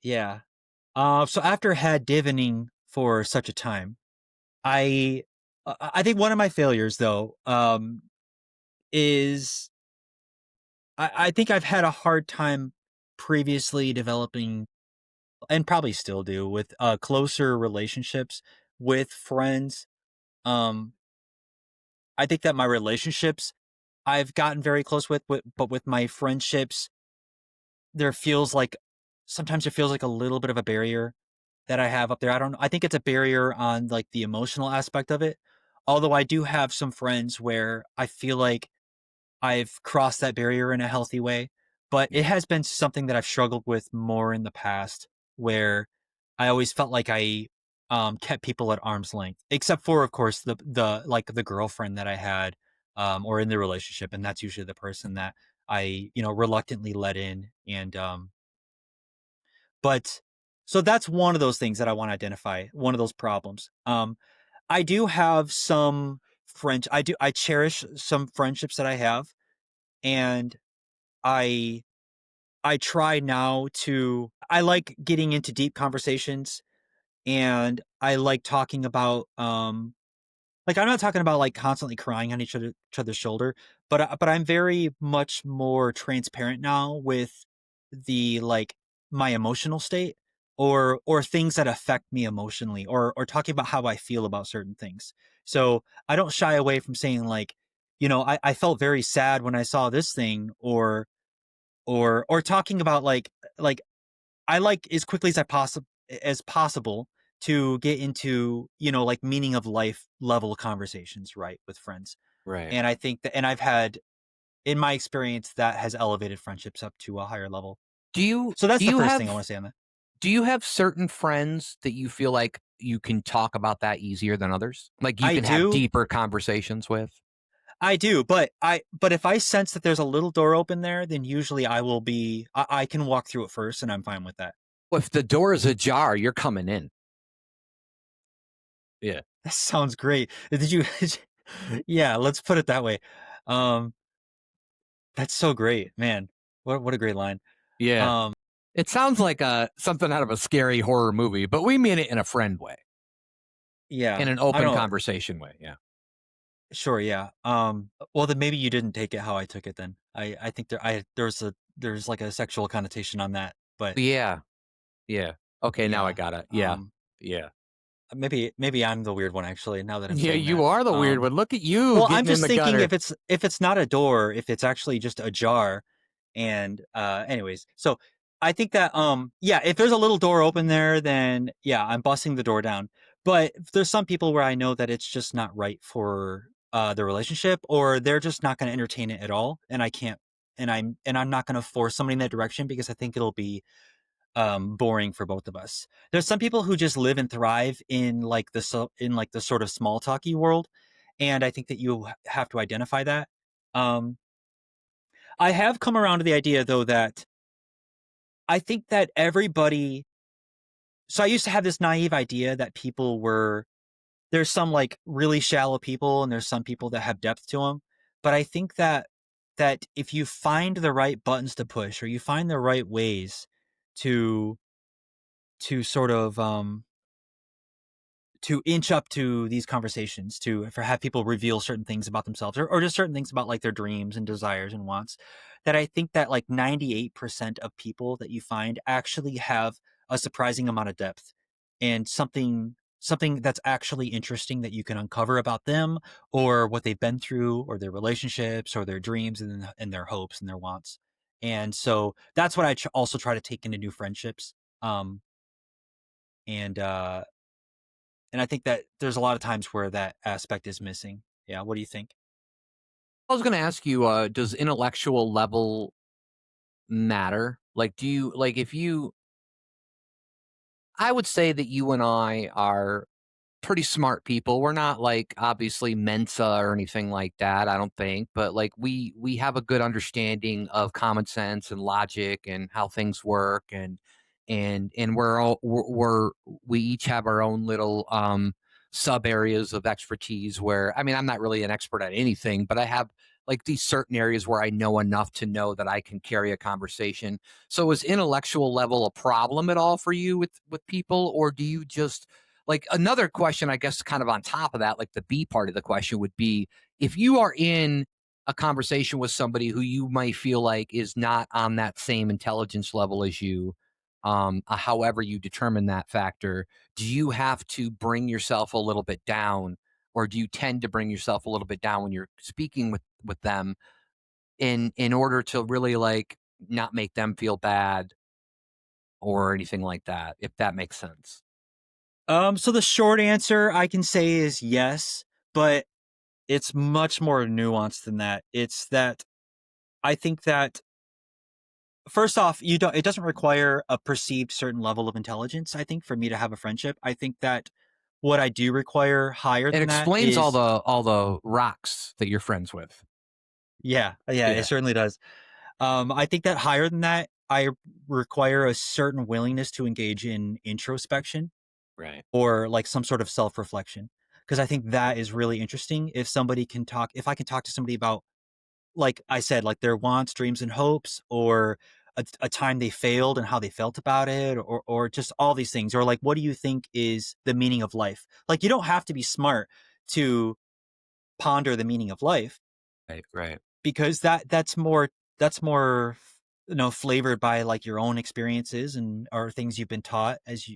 Yeah. So after had divining for such a time, I I think one of my failures though is I think I've had a hard time previously developing and probably still do with closer relationships with friends. Um, I think that my relationships I've gotten very close with, but with my friendships, there feels like sometimes it feels like a little bit of a barrier that I have up there. I don't know. I think it's a barrier on like the emotional aspect of it. Although I do have some friends where I feel like I've crossed that barrier in a healthy way, but it has been something that I've struggled with more in the past where I always felt like I kept people at arm's length, except for of course the girlfriend that I had or in the relationship, and that's usually the person that I reluctantly let in but so that's one of those things that I want to identify, one of those problems. I do have some I cherish some friendships that I have, and I I try now to I like getting into deep conversations, and I like talking about like, I'm not talking about, like, constantly crying on each other's shoulder, but I'm very much more transparent now with like, my emotional state or things that affect me emotionally or talking about how I feel about certain things. So, I don't shy away from saying, like, I felt very sad when I saw this thing or talking about, like I like as quickly as possible to get into, like meaning of life level conversations, right, with friends. Right. And I think that, and I've had, in my experience, that has elevated friendships up to a higher level. Do you So that's do the you first thing I have want to say on that. do you have certain friends that you feel like you can talk about that easier than others? Like you I can have do, deeper conversations with? I do, but if I sense that there's a little door open there, then usually I can walk through it first, and I'm fine with that. Well, if the door is ajar, you're coming in. Yeah. That sounds great. Did you? Yeah, let's put it that way. Um, that's so great, man. What a great line. Yeah. Um, It sounds like something out of a scary horror movie, but we mean it in a friend way, in yeah, an I open don't. conversation way. Yeah. Sure, yeah. Well, then maybe you didn't take it how I took it. Then I think there's like a sexual connotation on that, but Yeah. Yeah. Okay, now I yeah. got it. Yeah. Um, Yeah. maybe I'm the weird one actually. Now that I'm Yeah, saying you that. are the weird one. Look at you Well, I'm getting in just the thinking gutter. if it's not a door, if it's actually just a jar, and anyways, so I think that yeah, if there's a little door open there, then yeah, I'm busting the door down. But there's some people where I know that it's just not right for the relationship, or they're just not going to entertain it at all, and I can't, and I'm not going to force somebody in that direction because I think it'll be boring for both of us. There's some people who just live and thrive in like in like the sort of small talky world, and I think that you have to identify that. Um, I have come around to the idea though that I think that everybody. So I used to have this naive idea that people were there's some like really shallow people and there's some people that have depth to them, but I think that if you find the right buttons to push or you find the right ways to sort of to inch up to these conversations, to for have people reveal certain things about themselves, or just certain things about like their dreams and desires and wants, that I think that like 98% of people that you find actually have a surprising amount of depth and something that's actually interesting that you can uncover about them, or what they've been through, or their relationships, or their dreams, and their hopes and their wants. And so that's what I also try to take into new friendships. Um, and and I think that there's a lot of times where that aspect is missing. Yeah, what do you think? I was going to ask you, does intellectual level matter? Like, do you like if you? I would say that you and I are pretty smart people. We're not like obviously Mensa or anything like that, I don't think, but like we have a good understanding of common sense and logic and how things work and we each have our own little sub areas of expertise where I mean, I'm not really an expert at anything, but I have like these certain areas where I know enough to know that I can carry a conversation. So is intellectual level a problem at all for you with people, or do you just like another question, I guess, kind of on top of that, like the B part of the question would be if you are in a conversation with somebody who you might feel like is not on that same intelligence level as you, however you determine that factor, do you have to bring yourself a little bit down, or do you tend to bring yourself a little bit down when you're speaking with them in order to really like not make them feel bad or anything like that, if that makes sense? So the short answer I can say is yes, but it's much more nuanced than that. It's that I think that first off, it doesn't require a perceived certain level of intelligence, I think, for me to have a friendship. I think that what I do require higher It than that explains is all the rocks that you're friends with. yeah, it Yeah, certainly does. I think that higher than that, I require a certain willingness to engage in introspection right. or like some sort of self-reflection. Because I think that is really interesting. If I can talk to somebody about, like I said, like their wants, dreams, and hopes, or a time they failed and how they felt about it, or just all these things, or like, what do you think is the meaning of life? Like, you don't have to be smart to ponder the meaning of life, Right, right. because that's more flavored by like your own experiences and or things you've been taught as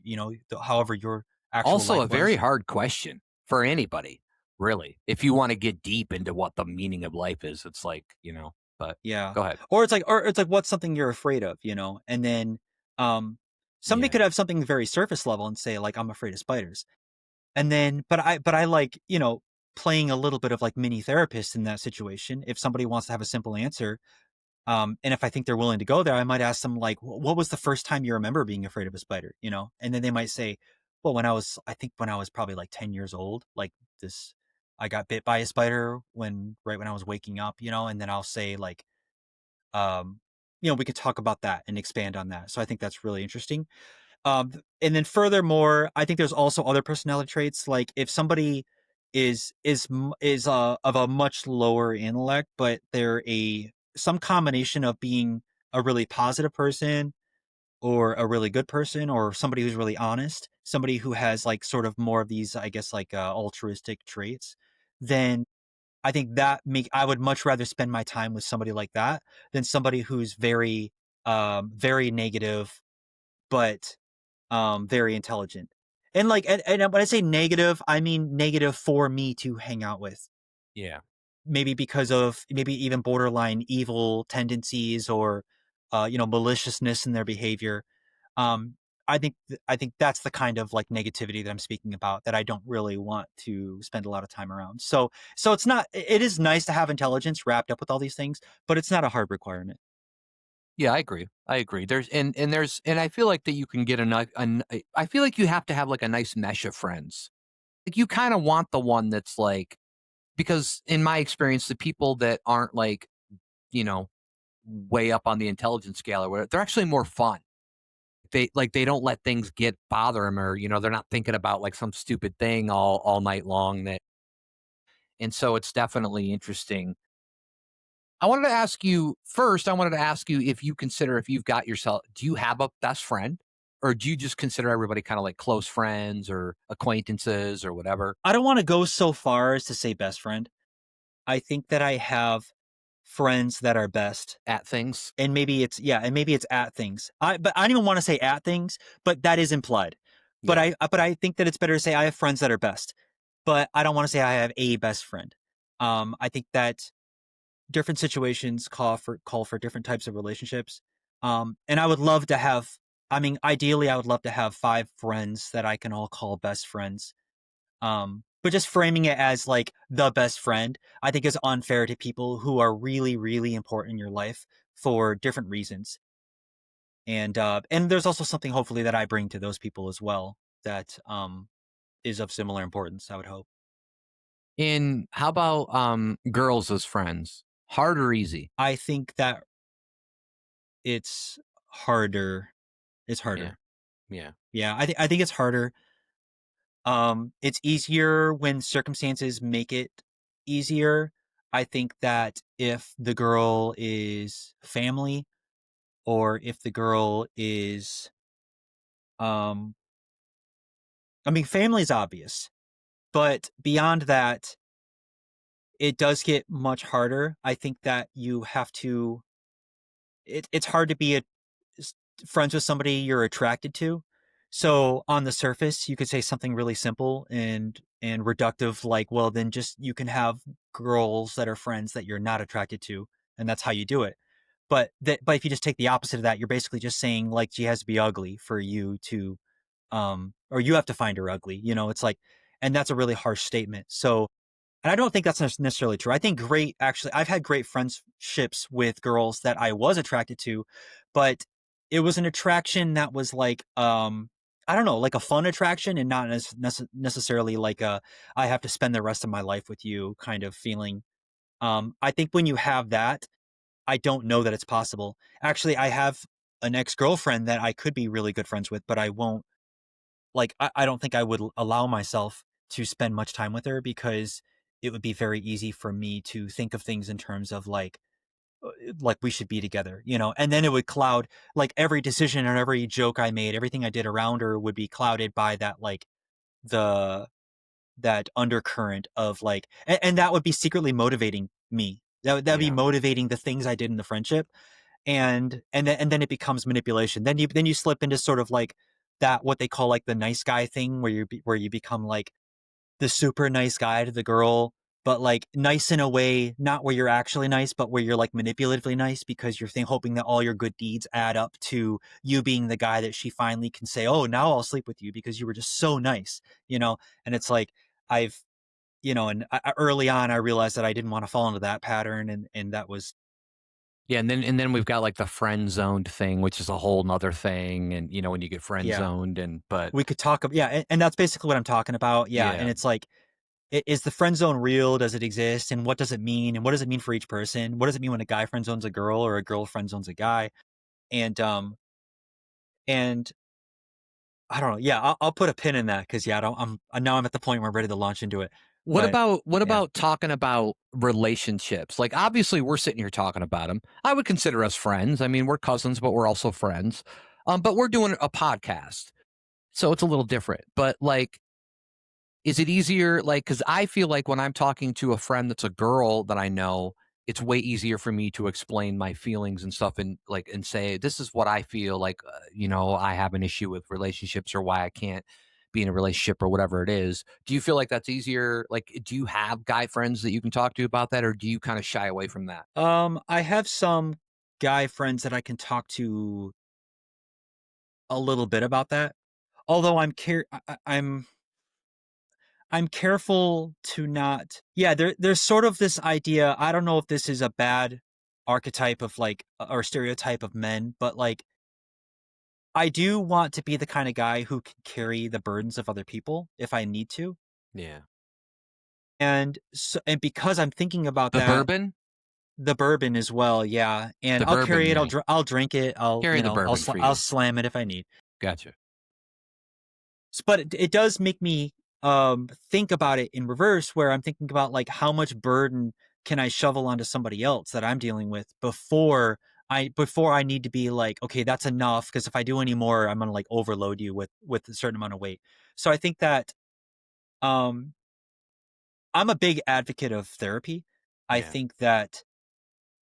however your actual Also life a very was. hard question for anybody, really. If you wanna get deep into what the meaning of life is, it's like, but Yeah. go ahead. Or it's like what's something you're afraid of, and then um somebody Yeah. could have something very surface level and say like, I'm afraid of spiders. And then but I like, playing a little bit of like mini therapist in that situation. If somebody wants to have a simple answer, and if I think they're willing to go there, I might ask them like, what was the first time you remember being afraid of a spider? And then they might say, well, when I was probably like 10 years old, like this, I got bit by a spider right when I was waking up, and then I'll say like, um, we could talk about that and expand on that. So I think that's really interesting. And then furthermore, I think there's also other personality traits. Like if somebody is of a much lower intellect, but they're some combination of being a really positive person or a really good person, or somebody who's really honest, somebody who has like sort of more of these, I guess, like altruistic traits, then I think I would much rather spend my time with somebody like that than somebody who's very negative, but very intelligent. And like, and when I say negative, I mean negative for me to hang out with. Yeah. Maybe because of maybe even borderline evil tendencies, or maliciousness in their behavior. Um, I think that's the kind of like negativity that I'm speaking about, that I don't really want to spend a lot of time around. So it's not. It is nice to have intelligence wrapped up with all these things, but it's not a hard requirement. Yeah, I agree. I agree. And I feel like that you can get I feel like you have to have like a nice mesh of friends. Like you kinda want the one that's like because in my experience, the people that aren't like, you know, way up on the intelligence scale or whatever, they're actually more fun. They don't let things get bother them or, they're not thinking about like some stupid thing all night long that and so it's definitely interesting. I wanted to ask you if you consider if you've got yourself do you have a best friend or do you just consider everybody kind of like close friends or acquaintances or whatever? I don't want to go so far as to say best friend. I think that I have friends that are best. At things? And maybe it's at things. But I don't even want to say at things, but that is implied. But Yeah. I think that it's better to say I have friends that are best. But I don't want to say I have a best friend. I think that different situations call for different types of relationships. And I would love to have, I mean, ideally I would love to have 5 friends that I can all call best friends. But just framing it as like the best friend, I think is unfair to people who are really, really important in your life for different reasons. And there's also something hopefully that I bring to those people as well that is of similar importance, I would hope. And how about girls as friends? Hard or easy? I think that it's harder. It's Yeah. harder. Yeah. Yeah, I think it's harder. It's easier when circumstances make it easier. I think that if the girl is family or if the girl is um I mean family is obvious, but beyond that it does get much harder. I think that you have to it's hard to be s- friends with somebody you're attracted to. So on the surface, you could say something really simple and reductive, like, well, then just you can have girls that are friends that you're not attracted to, and that's how you do it. But if you just take the opposite of that, you're basically just saying like she has to be ugly for you to or you have to find her ugly. It's like, and that's a really harsh statement. So and I don't think that's necessarily true. I think I've had great friendships with girls that I was attracted to, but it was an attraction that was like, I don't know, like a fun attraction and not necessarily like I have to spend the rest of my life with you kind of feeling. I think when you have that, I don't know that it's possible. Actually, I have an ex-girlfriend that I could be really good friends with, but I won't like, I don't think I would allow myself to spend much time with her because it would be very easy for me to think of things in terms of like we should be together, and then it would cloud like every decision and every joke I made, everything I did around her would be clouded by that, like the that undercurrent of like, and that would be secretly motivating me. That would be Yeah. motivating the things I did in the friendship and then it becomes manipulation. Then you slip into sort of like that what they call like the nice guy thing where you become like the super nice guy to the girl, but like nice in a way not where you're actually nice, but where you're like manipulatively nice because you're hoping that all your good deeds add up to you being the guy that she finally can say, "Oh, now I'll sleep with you because you were just so nice," And it's like I've and early on I realized that I didn't want to fall into that pattern, and that was Yeah, and then we've got like the friend zoned thing, which is a whole nother thing. And when you get friend yeah. zoned, and but We could talk yeah, and that's basically what I'm talking about, yeah, yeah, and it's like, is the friend zone real? Does it exist? And what does it mean? And what does it mean for each person? What does it mean when a guy friend zones a girl or a girl friend zones a guy? And I don't know, yeah, I'll put a pin in that because yeah, I don't now I'm at the point where I'm ready to launch into it, what but about what yeah. about talking about relationships? Like, obviously, we're sitting here talking about them. I would consider us friends. I mean, we're cousins, but we're also friends. But we're doing a podcast, so it's a little different. But like, is it easier? Like, because I feel like when I'm talking to a friend that's a girl that I know, it's way easier for me to explain my feelings and stuff, and like, and say, this is what I feel like, I have an issue with relationships or why I can't be in a relationship or whatever it is. Do you feel like that's easier? Like, do you have guy friends that you can talk to about that, or do you kind of shy away from that? I have some guy friends that I can talk to a little bit about that, although I'm careful to not. Yeah, there's sort of this idea. I don't know if this is a bad archetype of like or stereotype of men, but like I do want to be the kind of guy who can carry the burdens of other people if I need to. Yeah. And because I'm thinking about The that, bourbon? the bourbon as well, yeah. And The I'll bourbon carry it. me. I'll drink it. Carry the bourbon for I'll you. slam it if I need. Gotcha. But it does make me think about it in reverse where I'm thinking about like how much burden can I shovel onto somebody else that I'm dealing with before before I need to be like, okay, that's enough, because if I do any more, I'm gonna like overload you with a certain amount of weight. So I think that um I'm a big advocate of therapy. I Yeah. think that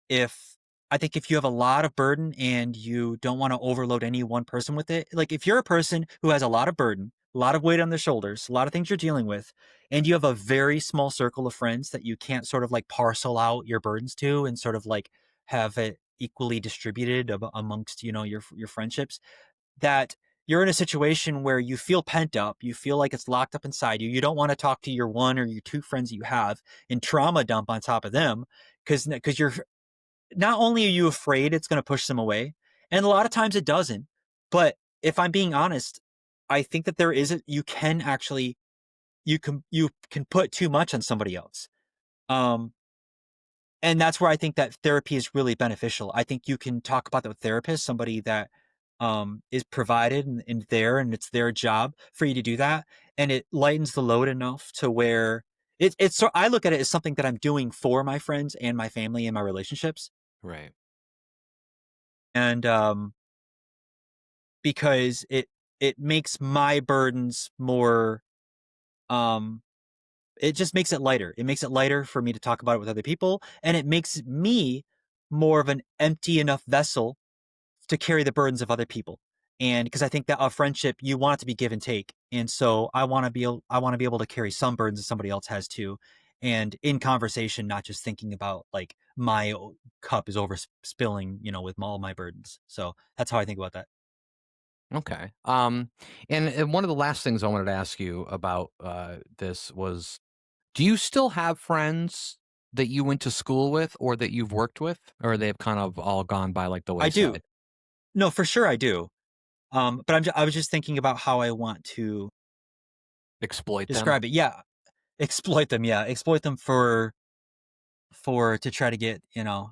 if I think if you have a lot of burden and you don't want to overload any one person with it, like if you're a person who has a lot of burden, a lot of weight on their shoulders, a lot of things you're dealing with, and you have a very small circle of friends that you can't sort of like parcel out your burdens to and sort of like have it equally distributed amongst, your friendships, that you're in a situation where you feel pent up, you feel like it's locked up inside you. You don't want to talk to your one or your two friends that you have and trauma dump on top of them because you're not only are you afraid it's going to push them away, and a lot of times it doesn't, but if I'm being honest, I think that you can put too much on somebody else. Um, and that's where I think that therapy is really beneficial. I think you can talk about that with therapist, somebody that is provided and there, and it's their job for you to do that, and it lightens the load enough to where it's. So I look at it as something that I'm doing for my friends and my family and my relationships, Right. and because it makes my burdens more um it just makes it lighter. It makes it lighter for me to talk about it with other people, and it makes me more of an empty enough vessel to carry the burdens of other people. And because I think that a friendship, you want it to be give and take. And so I want to be able to carry some burdens that somebody else has too. And in conversation, not just thinking about like my cup is over spilling, with all my burdens. So that's how I think about that. Okay. And one of the last things I wanted to ask you about this was, do you still have friends that you went to school with or that you've worked with, or they've kind of all gone by like the I do. wayside? No, for sure I do. But I was just thinking about how I want to Exploit them? describe it. Yeah, exploit them. Yeah, exploit them for to try to get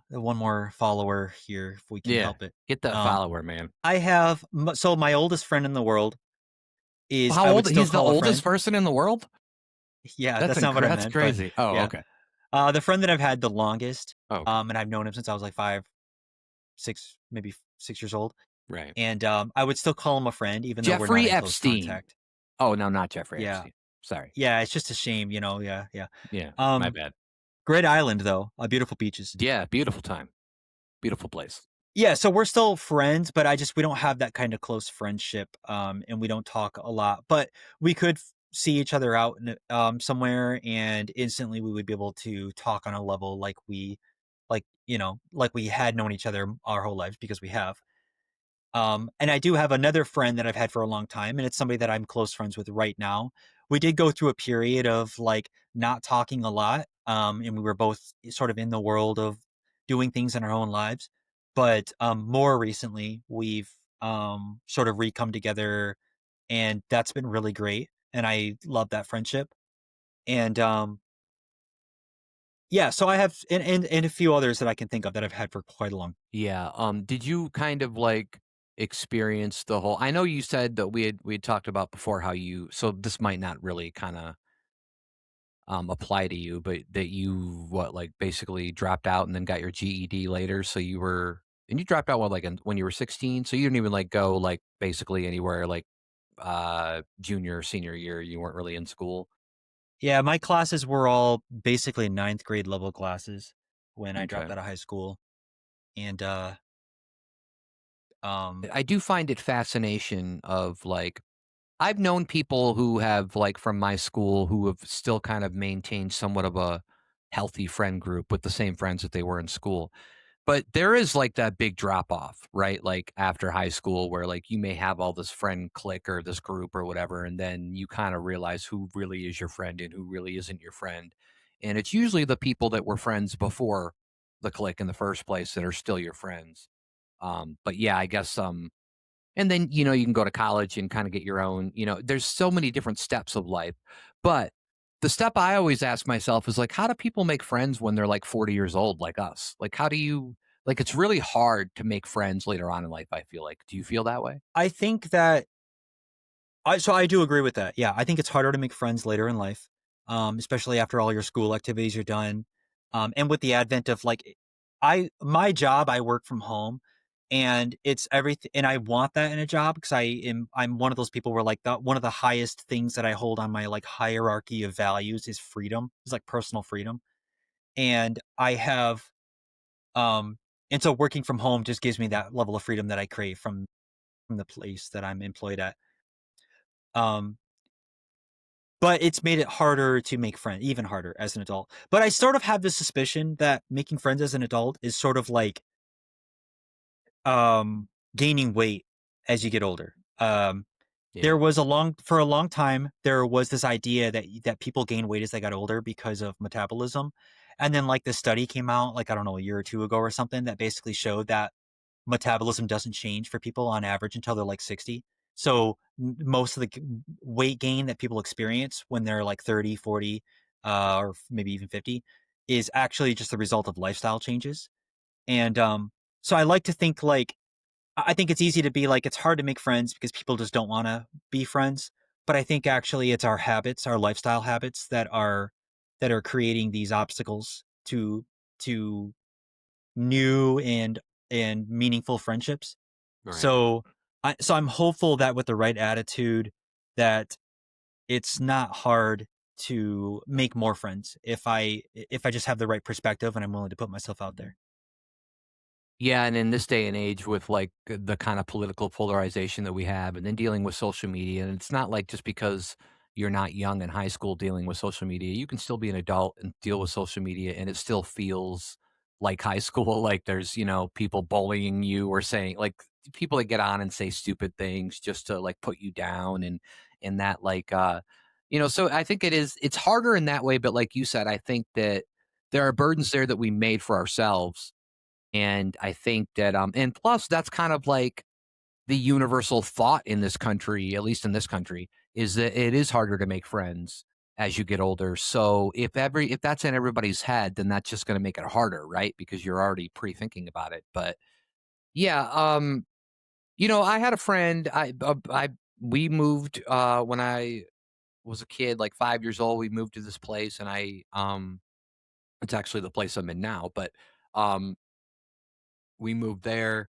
one more follower here if we can Yeah. help it. Get that Um, follower, man. I have so my oldest friend in the world is How I would old? still He's the call a oldest friend. person in the world? Yeah, that's not what I That's meant, but crazy. Oh, yeah, okay. the friend that I've had the longest, Oh, okay. and I've known him since I was like 5, 6, maybe 6 years old, Right. and I would still call him a friend even though we're not Jeffrey in close Epstein. contact. Oh, no, not Jeffrey Yeah, Epstein. Sorry. yeah, it's just a shame, Yeah, yeah. Yeah, my Um, bad. Great island though, beautiful beaches. Yeah, beautiful time. Beautiful place. Yeah, so we're still friends, but we don't have that kind of close friendship, and we don't talk a lot. But we could see each other out somewhere, and instantly we would be able to talk on a level like we had known each other our whole lives because we have. And I do have another friend that I've had for a long time, and it's somebody that I'm close friends with right now. We did go through a period of like not talking a lot, and we were both sort of in the world of doing things in our own lives. But more recently, we've sort of re-come together, and that's been really great. And I love that friendship. And yeah, so I have and a few others that I can think of that I've had for quite a long. Yeah, did you kind of, like, experience the whole I know you said that we had talked about before how you so this might not really kinda, apply to you, but that you, what, like, basically dropped out and then got your GED later, so you were and you dropped out, what, like, when you were 16? So you didn't even, like, go, like, basically anywhere, like, junior or senior year, you weren't really in school? Yeah, my classes were all basically ninth grade level classes when I dropped Okay. out of high school. And um I do find it fascination of, like I've known people who have, like, from my school who have still kind of maintained somewhat of a healthy friend group with the same friends that they were in school. But there is, like, that big drop off, right? Like, after high school where, like, you may have all this friend clique or this group or whatever, and then you kinda realize who really is your friend and who really isn't your friend. And it's usually the people that were friends before the clique in the first place that are still your friends. But yeah, I guess, and then, you can go to college and kind of get your own, there's so many different steps of life. But the step I always ask myself is like, how do people make friends when they're like 40 years old, like us? Like, how do you, like, it's really hard to make friends later on in life, I feel like. Do you feel that way? I think that I do agree with that. Yeah, I think it's harder to make friends later in life, especially after all your school activities are done, and with the advent of like, my job, I work from home, and it's everything, and I want that in a job because I'm one of those people where like one of the highest things that I hold on my like hierarchy of values is freedom. It's like personal freedom. And I have um and so working from home just gives me that level of freedom that I crave from the place that I'm employed at. Um but it's made it harder to make friends, even harder as an adult. But I sort of have this suspicion that making friends as an adult is sort of like gaining weight as you get older. Yeah. There was for a long time, there was this idea that people gain weight as they got older because of metabolism. And then like the study came out like, I don't know, a year or two ago or something that basically showed that metabolism doesn't change for people on average until they're like 60. So most of the weight gain that people experience when they're like 30, 40, or maybe even 50 is actually just the result of lifestyle changes. And so I like to think like I think it's easy to be like, it's hard to make friends because people just don't want to be friends. But I think actually it's our habits, our lifestyle habits that are creating these obstacles to new and meaningful friendships. Right. So so I'm hopeful that with the right attitude that it's not hard to make more friends if I just have the right perspective and I'm willing to put myself out there. Yeah, and in this day and age with, like, the kind of political polarization that we have and then dealing with social media, and it's not like just because you're not young in high school dealing with social media, you can still be an adult and deal with social media, and it still feels like high school, like there's, people bullying you or saying like, people that get on and say stupid things just to, like, put you down and that, like, so I think it's harder in that way, but like you said, I think that there are burdens there that we made for ourselves and I think that, and plus, that's kind of like the universal thought in this country, at least in this country, is that it is harder to make friends as you get older. So if that's in everybody's head, then that's just going to make it harder, right? Because you're already pre-thinking about it. But yeah, I had a friend. We moved when I was a kid, like 5 years old. We moved to this place, and it's actually the place I'm in now. But um, we moved there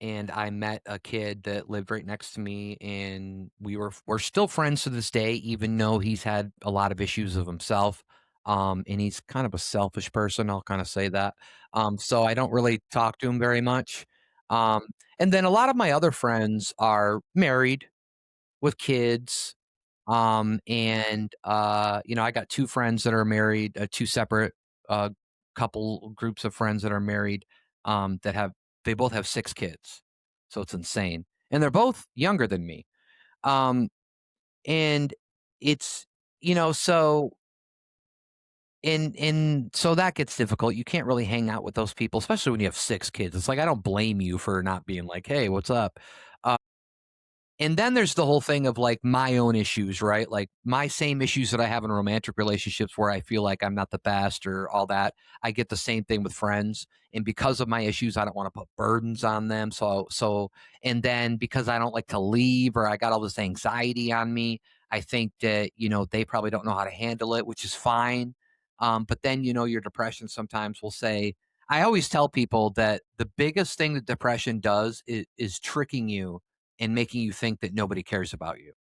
and I met a kid that lived right next to me, and we're still friends to this day, even though he's had a lot of issues of himself. And he's kind of a selfish person, I'll kind of say that. So I don't really talk to him very much. Um, and then a lot of my other friends are married with kids. I got two friends that are married, two separate uh couple groups of friends that are married, that have they both have six kids. So it's insane. And they're both younger than me. Um, and it's so so that gets difficult. You can't really hang out with those people, especially when you have six kids. It's like I don't blame you for not being like, hey, what's up? And then there's the whole thing of like my own issues, right? Like my same issues that I have in romantic relationships where I feel like I'm not the best or all that. I get the same thing with friends. And because of my issues, I don't want to put burdens on them. And then because I don't like to leave or I got all this anxiety on me, I think that, they probably don't know how to handle it, which is fine. But then, your depression sometimes will say, I always tell people that the biggest thing that depression does is tricking you and making you think that nobody cares about you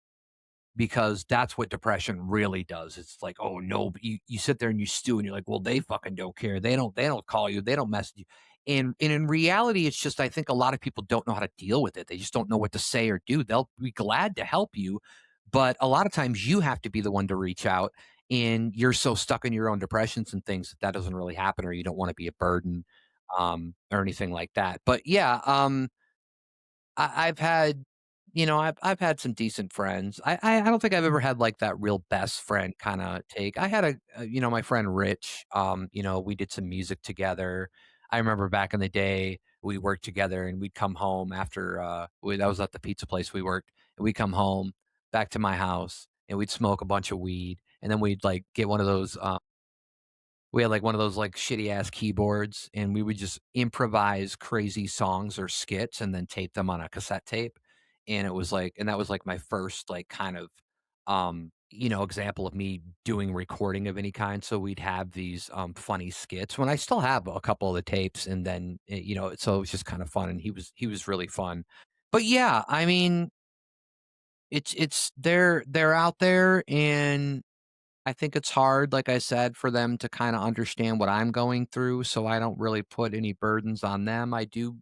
because that's what depression really does. It's like, oh no, you sit there and you stew and you're like, well, they fucking don't care. They don't call you. They don't message you. And in reality, it's just I think a lot of people don't know how to deal with it. They just don't know what to say or do. They'll be glad to help you, but a lot of times you have to be the one to reach out. And you're so stuck in your own depressions and things that doesn't really happen, or you don't want to be a burden, or anything like that. But yeah, I've had, I've had some decent friends. I don't think I've ever had like that real best friend kind of take. I had my friend Rich. We did some music together. I remember back in the day we worked together and we'd come home after that was at the pizza place we worked. And we'd come home back to my house and we'd smoke a bunch of weed and then we'd like get one of those we had like one of those like shitty ass keyboards and we would just improvise crazy songs or skits and then tape them on a cassette tape. And that was like my first like kind of example of me doing recording of any kind. So we'd have these funny skits when I still have a couple of the tapes, and then so it was just kind of fun, and he was really fun. But yeah, I mean, it's they're out there, and I think it's hard, like I said, for them to kind of understand what I'm going through. So I don't really put any burdens on them. I do,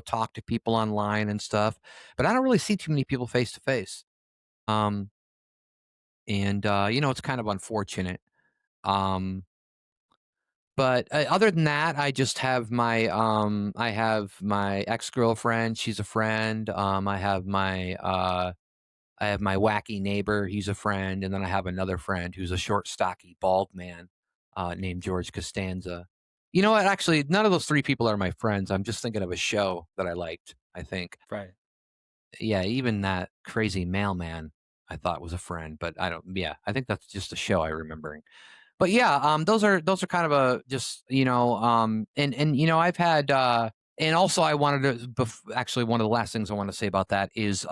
talk to people online and stuff, but I don't really see too many people face to face. Um, and it's kind of unfortunate. Um, but other than that, I have my ex-girlfriend, she's a friend. I have my wacky neighbor, he's a friend, and then I have another friend who's a short, stocky, bald man, named George Costanza. You know what? Actually, none of those 3 people are my friends. I'm just thinking of a show that I liked, I think. Right. Yeah, even that crazy mailman I thought was a friend, but I don't yeah, I think that's just a show I remembering. But yeah, those are kind of a just and I've had and also I wanted to actually one of the last things I want to say about that is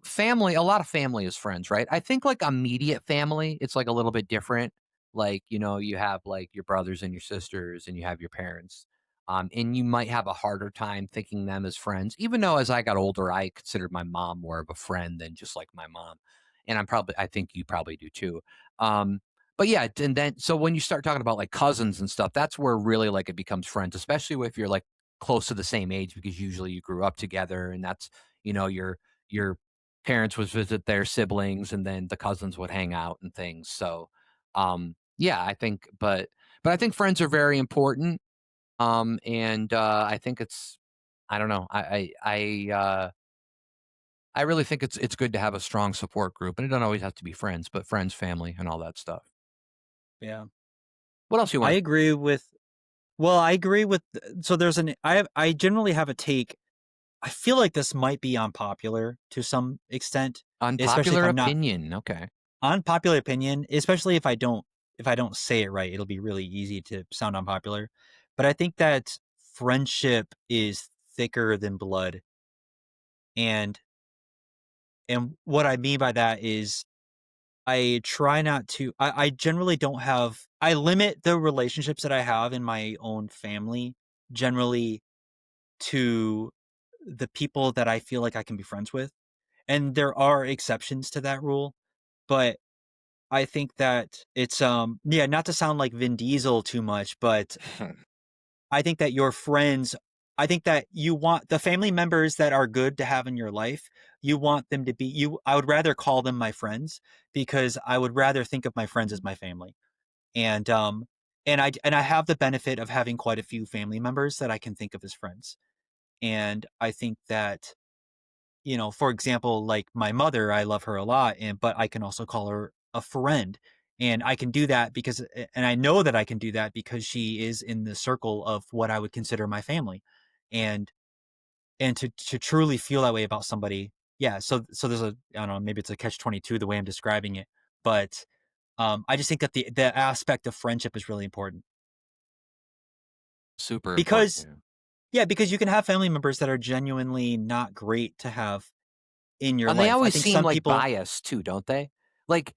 family. A lot of family is friends, right? I think like immediate family, it's like a little bit different. Like you have like your brothers and your sisters, and you have your parents. And you might have a harder time thinking them as friends, even though as I got older, I considered my mom more of a friend than just like my mom. And I think you probably do too. Um, but yeah, and then so when you start talking about like cousins and stuff, that's where really like it becomes friends, especially if you're like close to the same age, because usually you grew up together, and that's your parents would visit their siblings, and then the cousins would hang out and things. So yeah, I think, but I think friends are very important. And I think it's I don't know. I really think it's good to have a strong support group, and it doesn't always have to be friends, but friends, family, and all that stuff. Yeah. What else you I want agree with well, I agree with so there's an I generally have a take. I feel like this might be unpopular to some extent, especially if unpopular I'm not opinion? Okay. unpopular opinion, especially if I don't say it right, it'll be really easy to sound unpopular. But I think that friendship is thicker than blood. And what I mean by that is I try not to I generally don't have I limit the relationships that I have in my own family generally to the people that I feel like I can be friends with. And there are exceptions to that rule, but I think that it's yeah, not to sound like Vin Diesel too much, but I think that your friends I think that you want the family members that are good to have in your life, you want them to be you I would rather call them my friends because I would rather think of my friends as my family. And and I have the benefit of having quite a few family members that I can think of as friends. And I think that for example, like my mother, I love her a lot, but I can also call her a friend. And I can do that and I know that I can do that because she is in the circle of what I would consider my family. And, and to truly feel that way about somebody. Yeah. So there's I don't know, maybe it's a catch 22, the way I'm describing it, but, I just think that the aspect of friendship is really important Super important. because, Yeah. yeah, because you can have family members that are genuinely not great to have in your And they life. I always think seem some like people, biased too, don't they? Like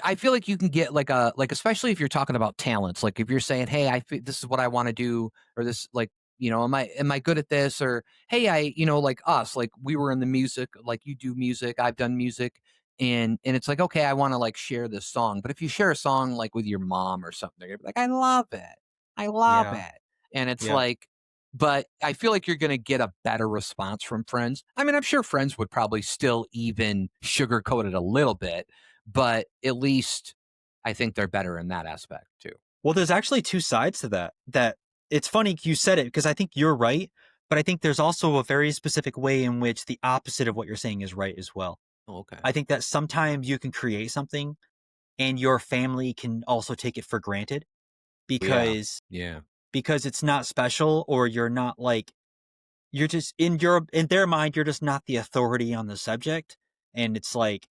I feel like you can get like especially if you're talking about talents. Like if you're saying, "Hey, this is what I want to do," or this like am I good at this? Or hey, like us, like we were in the music, like you do music, I've done music, and it's like okay, I want to like share this song. But if you share a song like with your mom or something, they're gonna be like, "I love it, I love yeah. it," and it's Yeah. like but I feel like you're gonna get a better response from friends. I mean, I'm sure friends would probably still even sugarcoat it a little bit, but at least I think they're better in that aspect too. Well, there's actually 2 sides to that. That it's funny you said it because I think you're right, but I think there's also a very specific way in which the opposite of what you're saying is right as well. Oh, okay. I think that sometimes you can create something and your family can also take it for granted Yeah. because Yeah. it's not special or you're not like you're just in their mind you're just not the authority on the subject, and it's like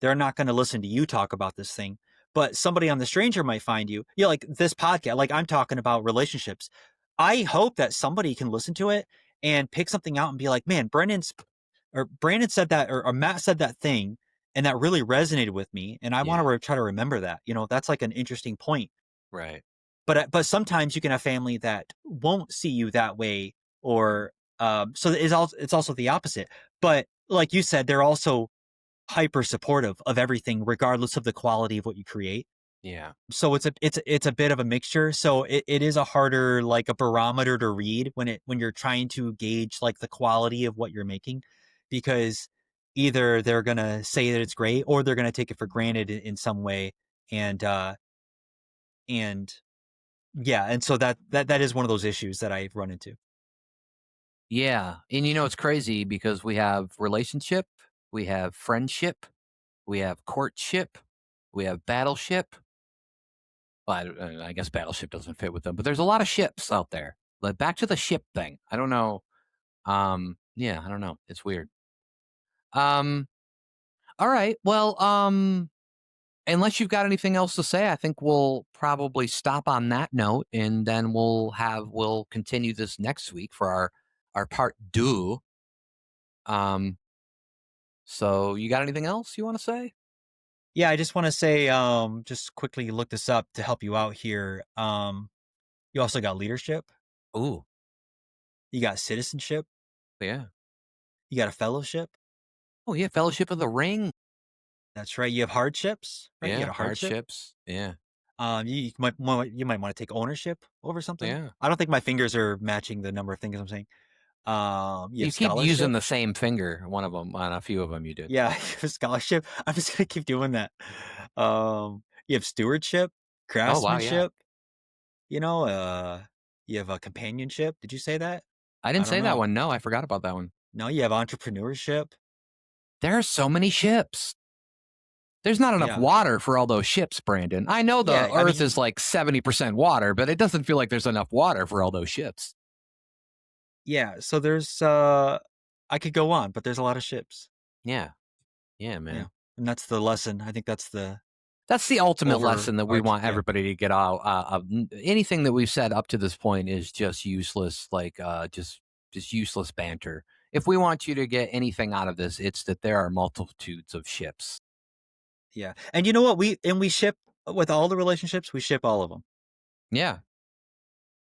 they're not going to listen to you talk about this thing, but somebody on the stranger might find you, like this podcast, like I'm talking about relationships. I hope that somebody can listen to it and pick something out and be like, man, Brandon said that, or Matt said that thing, and that really resonated with me, and I want to try to remember that. That's like an interesting point. Right. But sometimes you can have family that won't see you that way, or so it's also the opposite. But like you said, they're also hyper supportive of everything, regardless of the quality of what you create. Yeah. So it's a bit of a mixture. So it is a harder, like, a barometer to read when you're trying to gauge like the quality of what you're making, because either they're gonna say that it's great or they're gonna take it for granted in some way, and and yeah, and so that is one of those issues that I've run into. Yeah. And it's crazy because we have relationship, we have friendship, we have courtship, we have battleship. Well, I guess battleship doesn't fit with them, but there's a lot of ships out there. Like, back to the ship thing. I don't know. Yeah, I don't know. It's weird. Um, all right. Well, unless you've got anything else to say, I think we'll probably stop on that note, and then we'll continue this next week for our part deux. Um, so you got anything else you want to say? Yeah, I just want to say, just quickly look this up to help you out here. You also got leadership, Ooh, you got citizenship, yeah. you got a fellowship. Oh, yeah. Fellowship of the Ring. That's right. You have hardships, right? You Yeah, got a hardship. hardships. Yeah, You might want to take ownership over something. yeah. I don't think my fingers are matching the number of things I'm saying. You You have keep using scholarship. the same finger. One of them on a few of them you did. Yeah, you have scholarship. I'm just gonna keep doing that. You have stewardship, Oh, wow. Yeah. craftsmanship. You know, you have a companionship. Did you say that? I I didn't don't say that know. one. No, I forgot about that one. No, you have entrepreneurship. There are so many ships. There's not enough Yeah, water for all those ships, Brandon. I know the yeah. I Earth mean, is like 70% water, but it doesn't feel like there's enough water for all those ships. yeah. So there's, I could go on, but there's a lot of ships. Yeah. Yeah, Yeah, man. and that's the lesson. I think that's the That's the ultimate lesson that we overarch. want Yeah, everybody to get out. Anything that we've said up to this point is just useless, like just useless banter. If we want you to get anything out of this, it's that there are multitudes of ships. yeah. And you know what? We ship with all the relationships. We ship all of them. Yeah.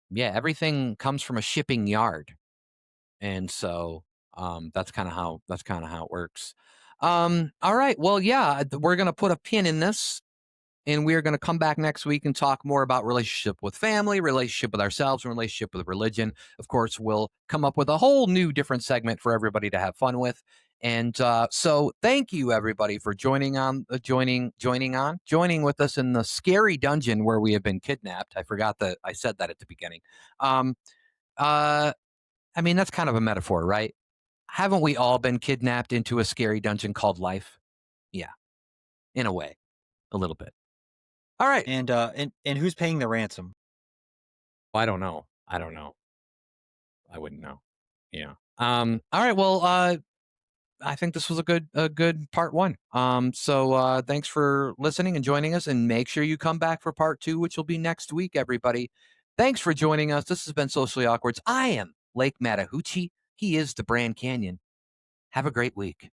Yeah. Everything comes from a shipping yard. And so that's kind of how it works. All right. Well, yeah, we're gonna put a pin in this, and we're gonna come back next week and talk more about relationship with family, relationship with ourselves, and relationship with religion. Of course, we'll come up with a whole new different segment for everybody to have fun with. And so, thank you everybody for joining with us in the scary dungeon where we have been kidnapped. I forgot that I said that at the beginning. Um, uh, I mean, that's kind of a metaphor, right? Haven't we all been kidnapped into a scary dungeon called life? Yeah, in a way, a little bit. All right. And who's paying the ransom? Well, I don't know. I don't know. I wouldn't know. Yeah. All right. Well, I think this was a good part one. So thanks for listening and joining us, and make sure you come back for part two, which will be next week, everybody. Thanks for joining us. This has been Socially Awkwards. I am Lake Mattahoochi. He is the Brand Canyon. Have a great week.